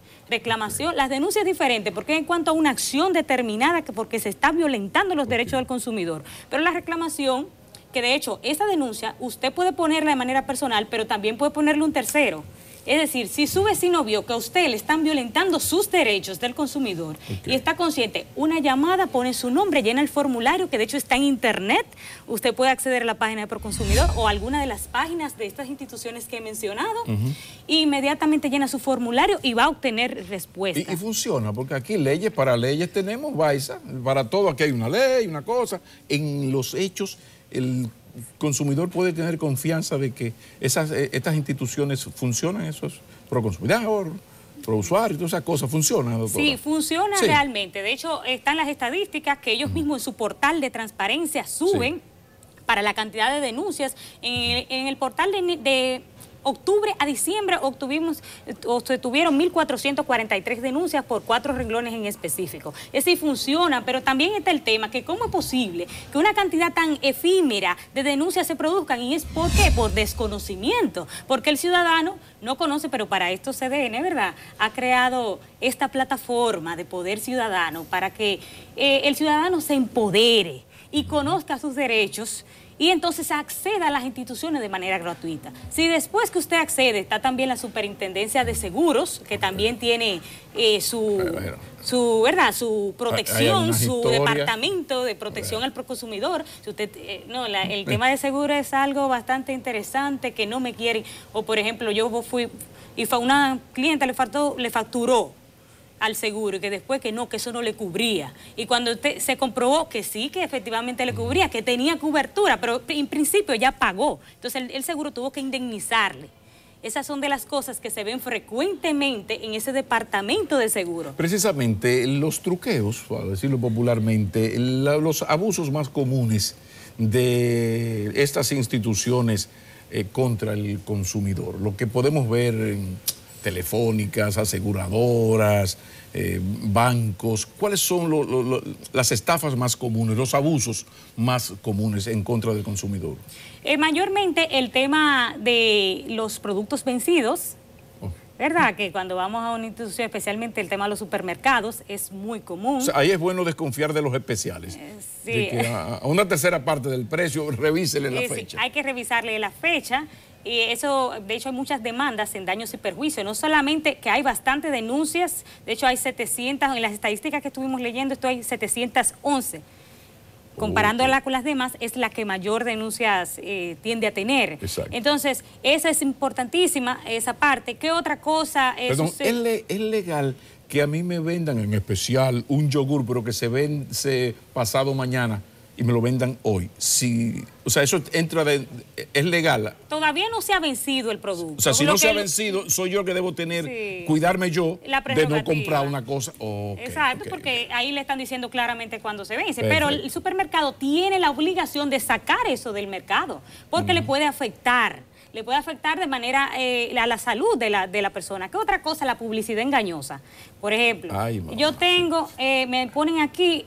Las denuncias es diferente porque es en cuanto a una acción determinada porque se está violentando los derechos del consumidor. Pero la reclamación, que de hecho esa denuncia usted puede ponerla de manera personal, pero también puede ponerle un tercero. Es decir, si su vecino vio que a usted le están violentando sus derechos del consumidor y está consciente, una llamada, pone su nombre, llena el formulario, que de hecho está en internet, usted puede acceder a la página de Proconsumidor o a alguna de las páginas de estas instituciones que he mencionado, e inmediatamente llena su formulario y va a obtener respuesta. Y funciona, porque aquí leyes para leyes tenemos, Baiza, para todo aquí hay una ley, una cosa. En los hechos, el consumidor puede tener confianza de que estas instituciones funcionan, esos Proconsumidor, Prousuario, todas esas cosas, ¿funcionan, doctora? Sí, funciona realmente. De hecho, están las estadísticas que ellos mismos en su portal de transparencia suben para la cantidad de denuncias. En el portal de octubre a diciembre se tuvieron 1.443 denuncias por 4 renglones en específico. Es decir, funciona, pero también está el tema que cómo es posible que una cantidad tan efímera de denuncias se produzcan, y es ¿por qué? Por desconocimiento, porque el ciudadano no conoce, pero para esto CDN, ¿verdad?, ha creado esta plataforma de poder ciudadano para que el ciudadano se empodere y conozca sus derechos y entonces acceda a las instituciones de manera gratuita. Si después que usted accede, está también la Superintendencia de Seguros, que también tiene su protección, su departamento de protección al consumidor. Si usted, el tema de seguros es algo bastante interesante que no me quieren. O por ejemplo, yo fui y fue una clienta le facturó al seguro y que después que eso no le cubría. Y cuando se comprobó que sí, que efectivamente le cubría, que tenía cobertura, pero en principio ya pagó. Entonces el seguro tuvo que indemnizarle. Esas son de las cosas que se ven frecuentemente en ese departamento de seguro. Precisamente los truqueos, para decirlo popularmente, los abusos más comunes de estas instituciones contra el consumidor, lo que podemos ver en telefónicas, aseguradoras, bancos. ¿Cuáles son las estafas más comunes, los abusos más comunes en contra del consumidor? Mayormente el tema de los productos vencidos, ¿verdad? Que cuando vamos a una institución, especialmente el tema de los supermercados, es muy común. O sea, ahí es bueno desconfiar de los especiales. Sí. De que a una tercera parte del precio, revísele la fecha. Hay que revisarle la fecha. Y eso, de hecho, hay muchas demandas en daños y perjuicios. No solamente que hay bastantes denuncias, de hecho hay 700, en las estadísticas que estuvimos leyendo, esto hay 711. Comparándola con las demás, es la que mayor denuncias tiende a tener. Exacto. Entonces, esa es importantísima, esa parte. ¿Qué otra cosa Perdón, ¿es legal que a mí me vendan en especial un yogur, pero que se vence pasado mañana y me lo vendan hoy. Si, o sea, eso es legal. Todavía no se ha vencido el producto. O sea, si no se ha vencido, soy yo que debo tener, cuidarme yo de no comprar una cosa. Exacto, porque ahí le están diciendo claramente cuándo se vence. Pero el supermercado tiene la obligación de sacar eso del mercado, porque le puede afectar. Le puede afectar de manera a la salud de la persona. ¿Qué otra cosa? La publicidad engañosa. Por ejemplo, yo tengo, me ponen aquí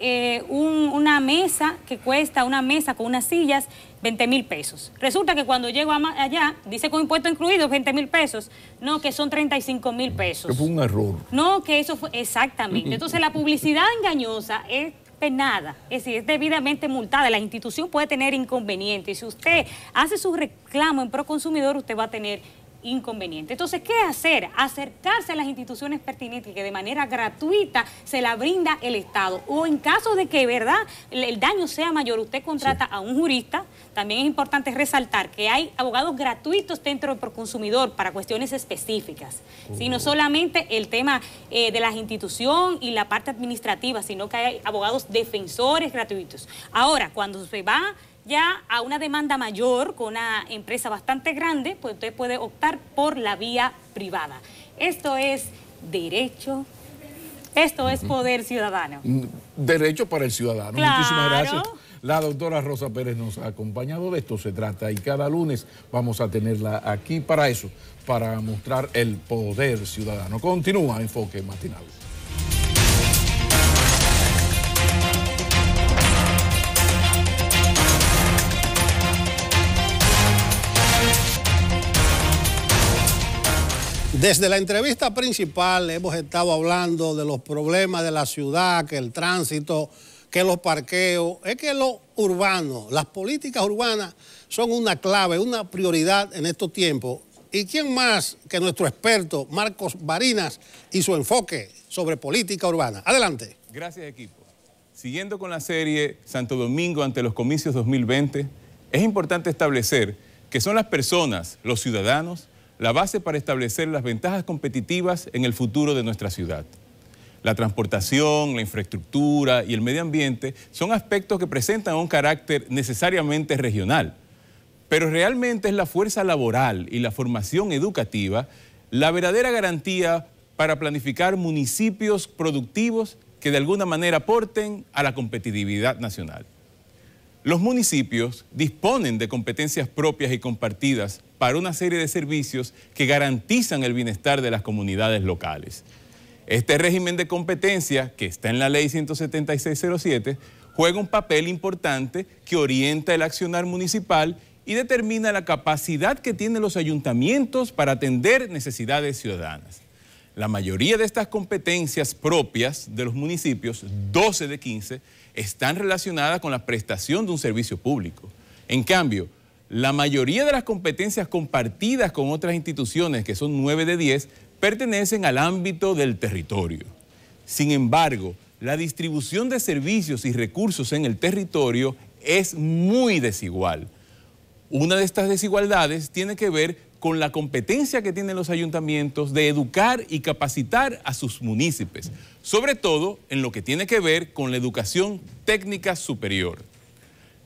una mesa que cuesta, una mesa con unas sillas, 20,000 pesos. Resulta que cuando llego allá, dice con impuesto incluido 20,000 pesos. No, que son 35,000 pesos. Que fue un error. No, que eso fue, exactamente. Entonces la publicidad engañosa es penada, es decir, es debidamente multada. La institución puede tener inconvenientes. Si usted hace su reclamo en pro consumidor, usted va a tener inconveniente. Entonces, ¿qué hacer? Acercarse a las instituciones pertinentes que de manera gratuita se la brinda el Estado. O en caso de que, ¿verdad?, el daño sea mayor, usted contrata a un jurista. También es importante resaltar que hay abogados gratuitos dentro del Proconsumidor para cuestiones específicas. Sino solamente el tema de la institución y la parte administrativa, sino que hay abogados defensores gratuitos. Ahora, cuando se va ya a una demanda mayor con una empresa bastante grande, pues usted puede optar por la vía privada. Esto es derecho, esto es poder ciudadano. Derecho para el ciudadano. Claro. Muchísimas gracias. La doctora Rosa Pérez nos ha acompañado, de esto se trata, y cada lunes vamos a tenerla aquí para eso, para mostrar el poder ciudadano. Continúa Enfoque Matinal. Desde la entrevista principal hemos estado hablando de los problemas de la ciudad, que el tránsito, que los parqueos. Es que lo urbano, las políticas urbanas son una clave, una prioridad en estos tiempos. ¿Y quién más que nuestro experto Marcos Barinas y su enfoque sobre política urbana? Adelante. Gracias, equipo. Siguiendo con la serie Santo Domingo ante los comicios 2020, es importante establecer que son las personas, los ciudadanos, la base para establecer las ventajas competitivas en el futuro de nuestra ciudad. La transportación, la infraestructura y el medio ambiente son aspectos que presentan un carácter necesariamente regional, pero realmente es la fuerza laboral y la formación educativa la verdadera garantía para planificar municipios productivos que de alguna manera aporten a la competitividad nacional. Los municipios disponen de competencias propias y compartidas para una serie de servicios que garantizan el bienestar de las comunidades locales. Este régimen de competencia, que está en la Ley 17607, juega un papel importante que orienta el accionar municipal y determina la capacidad que tienen los ayuntamientos para atender necesidades ciudadanas. La mayoría de estas competencias propias de los municipios, 12 de 15, están relacionadas con la prestación de un servicio público. En cambio, la mayoría de las competencias compartidas con otras instituciones, que son 9 de 10, pertenecen al ámbito del territorio. Sin embargo, la distribución de servicios y recursos en el territorio es muy desigual. Una de estas desigualdades tiene que ver con la competencia que tienen los ayuntamientos de educar y capacitar a sus municipios, sobre todo en lo que tiene que ver con la educación técnica superior.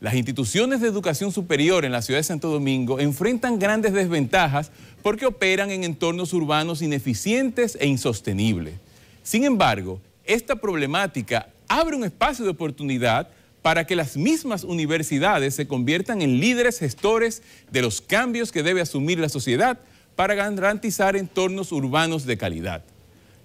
Las instituciones de educación superior en la ciudad de Santo Domingo enfrentan grandes desventajas porque operan en entornos urbanos ineficientes e insostenibles. Sin embargo, esta problemática abre un espacio de oportunidad para que las mismas universidades se conviertan en líderes gestores de los cambios que debe asumir la sociedad para garantizar entornos urbanos de calidad.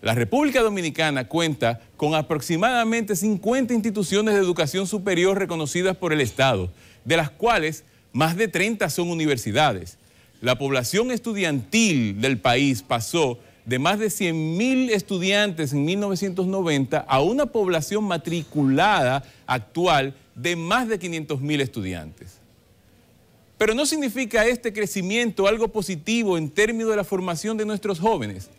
La República Dominicana cuenta con aproximadamente 50 instituciones de educación superior reconocidas por el Estado, de las cuales más de 30 son universidades. La población estudiantil del país pasó de más de 100,000 estudiantes en 1990 a una población matriculada actual de más de 500,000 estudiantes. Pero no significa este crecimiento algo positivo en términos de la formación de nuestros jóvenes.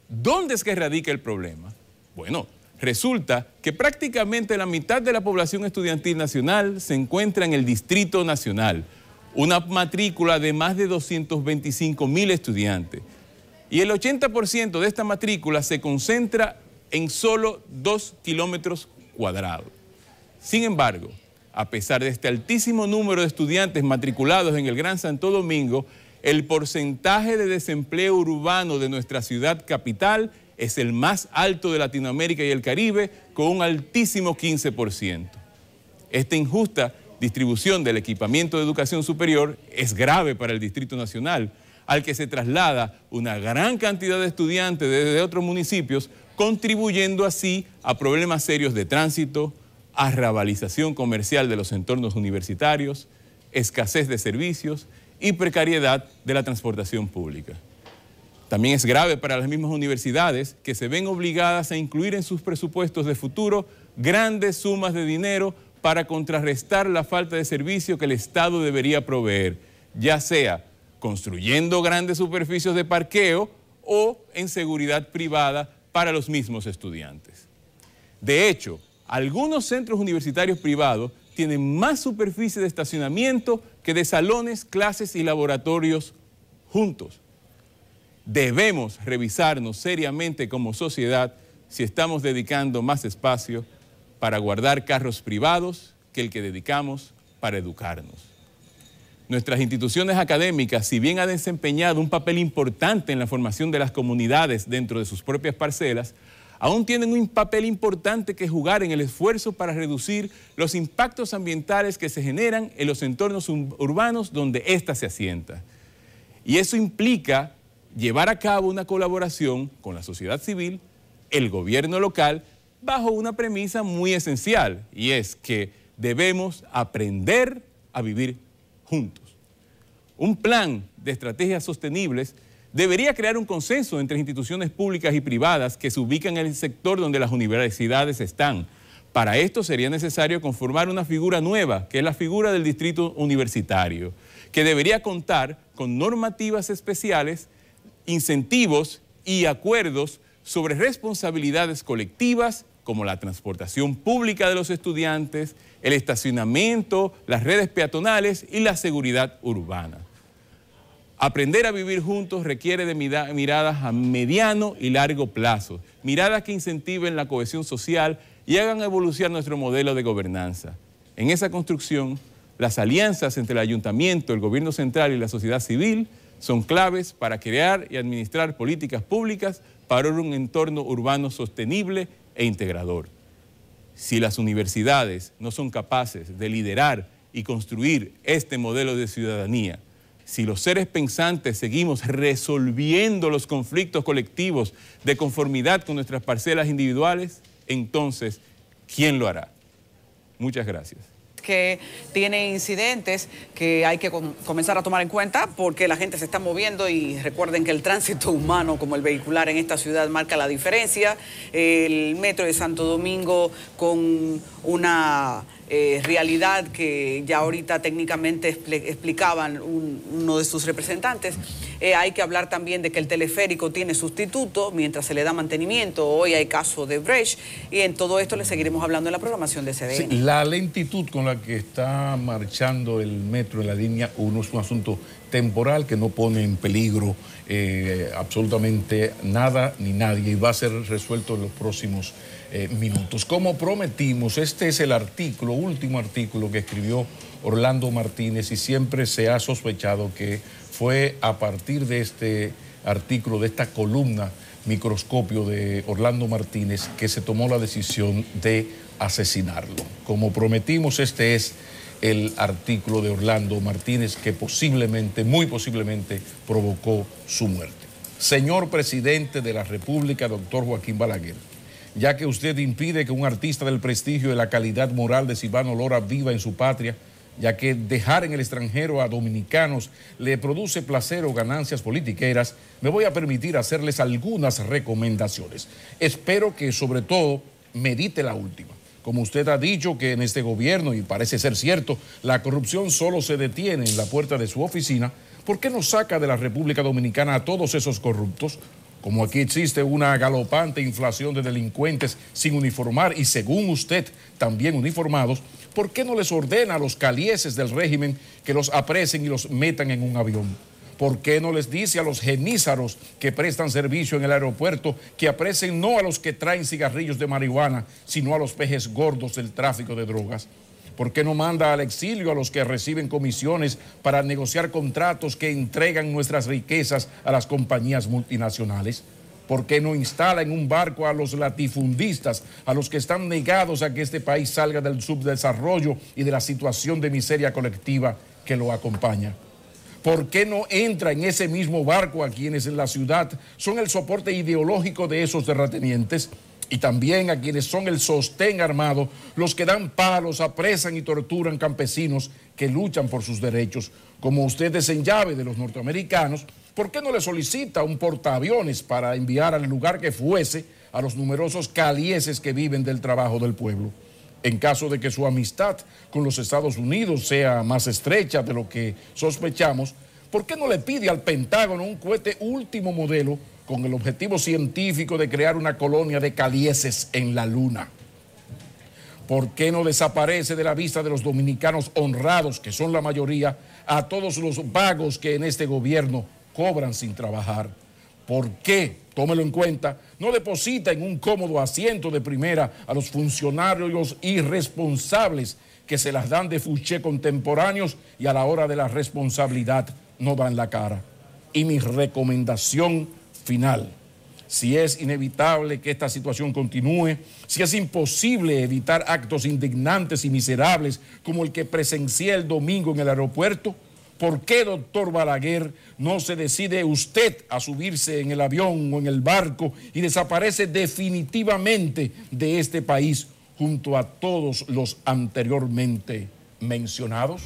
¿Dónde es que radica el problema? Bueno, resulta que prácticamente la mitad de la población estudiantil nacional se encuentra en el Distrito Nacional, una matrícula de más de 225,000 estudiantes. Y el 80% de esta matrícula se concentra en solo 2 kilómetros cuadrados. Sin embargo, a pesar de este altísimo número de estudiantes matriculados en el Gran Santo Domingo, el porcentaje de desempleo urbano de nuestra ciudad capital es el más alto de Latinoamérica y el Caribe, con un altísimo 15%. Esta injusta distribución del equipamiento de educación superior es grave para el Distrito Nacional, al que se traslada una gran cantidad de estudiantes desde otros municipios, contribuyendo así a problemas serios de tránsito, arrabalización comercial de los entornos universitarios, escasez de servicios y precariedad de la transportación pública. También es grave para las mismas universidades, que se ven obligadas a incluir en sus presupuestos de futuro grandes sumas de dinero para contrarrestar la falta de servicio que el Estado debería proveer, ya sea construyendo grandes superficies de parqueo o en seguridad privada para los mismos estudiantes. De hecho, algunos centros universitarios privados tienen más superficie de estacionamiento que de salones, clases y laboratorios juntos. Debemos revisarnos seriamente como sociedad si estamos dedicando más espacio para guardar carros privados que el que dedicamos para educarnos. Nuestras instituciones académicas, si bien han desempeñado un papel importante en la formación de las comunidades dentro de sus propias parcelas, aún tienen un papel importante que jugar en el esfuerzo para reducir los impactos ambientales que se generan en los entornos urbanos donde ésta se asienta. Y eso implica llevar a cabo una colaboración con la sociedad civil, el gobierno local, bajo una premisa muy esencial, y es que debemos aprender a vivir juntos. Un plan de estrategias sostenibles debería crear un consenso entre instituciones públicas y privadas que se ubican en el sector donde las universidades están. Para esto sería necesario conformar una figura nueva, que es la figura del distrito universitario, que debería contar con normativas especiales, incentivos y acuerdos sobre responsabilidades colectivas como la transportación pública de los estudiantes, el estacionamiento, las redes peatonales y la seguridad urbana. Aprender a vivir juntos requiere de miradas a mediano y largo plazo, miradas que incentiven la cohesión social y hagan evolucionar nuestro modelo de gobernanza. En esa construcción, las alianzas entre el ayuntamiento, el gobierno central y la sociedad civil son claves para crear y administrar políticas públicas para un entorno urbano sostenible e integrador. Si las universidades no son capaces de liderar y construir este modelo de ciudadanía, si los seres pensantes seguimos resolviendo los conflictos colectivos de conformidad con nuestras parcelas individuales, entonces, ¿quién lo hará? Muchas gracias. Que tiene incidentes que hay que comenzar a tomar en cuenta porque la gente se está moviendo y recuerden que el tránsito humano como el vehicular en esta ciudad marca la diferencia. El metro de Santo Domingo con una realidad que ya ahorita técnicamente explicaban uno de sus representantes. Hay que hablar también de que el teleférico tiene sustituto mientras se le da mantenimiento. Hoy hay caso de Brecht y en todo esto le seguiremos hablando en la programación de CDN. Sí, la lentitud con la que está marchando el metro en la línea 1 es un asunto temporal que no pone en peligro absolutamente nada ni nadie y va a ser resuelto en los próximos minutos. Como prometimos, este es el último artículo que escribió Orlando Martínez y siempre se ha sospechado que fue a partir de este artículo, de esta columna Microscopio de Orlando Martínez, que se tomó la decisión de asesinarlo. Como prometimos, este es el artículo de Orlando Martínez que posiblemente, muy posiblemente, provocó su muerte. Señor presidente de la República, doctor Joaquín Balaguer, ya que usted impide que un artista del prestigio y de la calidad moral de Silvano Lora viva en su patria, ya que dejar en el extranjero a dominicanos le produce placer o ganancias politiqueras, me voy a permitir hacerles algunas recomendaciones. Espero que sobre todo medite la última. Como usted ha dicho que en este gobierno, y parece ser cierto, la corrupción solo se detiene en la puerta de su oficina, ¿por qué no saca de la República Dominicana a todos esos corruptos? Como aquí existe una galopante inflación de delincuentes sin uniformar y según usted también uniformados, ¿por qué no les ordena a los calieses del régimen que los apresen y los metan en un avión? ¿Por qué no les dice a los genízaros que prestan servicio en el aeropuerto que aprecien no a los que traen cigarrillos de marihuana, sino a los pejes gordos del tráfico de drogas? ¿Por qué no manda al exilio a los que reciben comisiones para negociar contratos que entregan nuestras riquezas a las compañías multinacionales? ¿Por qué no instala en un barco a los latifundistas, a los que están negados a que este país salga del subdesarrollo y de la situación de miseria colectiva que lo acompaña? ¿Por qué no entra en ese mismo barco a quienes en la ciudad son el soporte ideológico de esos terratenientes? Y también a quienes son el sostén armado, los que dan palos, apresan y torturan campesinos que luchan por sus derechos. Como usted es en llave de los norteamericanos, ¿por qué no le solicita un portaaviones para enviar al lugar que fuese a los numerosos calieses que viven del trabajo del pueblo? En caso de que su amistad con los Estados Unidos sea más estrecha de lo que sospechamos, ¿por qué no le pide al Pentágono un cohete último modelo con el objetivo científico de crear una colonia de calieses en la Luna? ¿Por qué no desaparece de la vista de los dominicanos honrados, que son la mayoría, a todos los vagos que en este gobierno cobran sin trabajar? ¿Por qué, tómelo en cuenta, no deposita en un cómodo asiento de primera a los funcionarios irresponsables que se las dan de fuché contemporáneos y a la hora de la responsabilidad no dan la cara? Y mi recomendación final: si es inevitable que esta situación continúe, si es imposible evitar actos indignantes y miserables como el que presencié el domingo en el aeropuerto, ¿por qué, doctor Balaguer, no se decide usted a subirse en el avión o en el barco y desaparece definitivamente de este país junto a todos los anteriormente mencionados?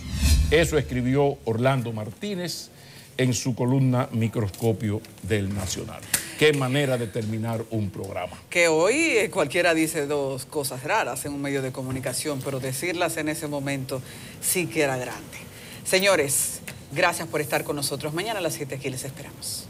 Eso escribió Orlando Martínez en su columna Microscopio del Nacional. Qué manera de terminar un programa. Que hoy cualquiera dice dos cosas raras en un medio de comunicación, pero decirlas en ese momento sí que era grande. Señores, gracias por estar con nosotros. Mañana a las 7 aquí les esperamos.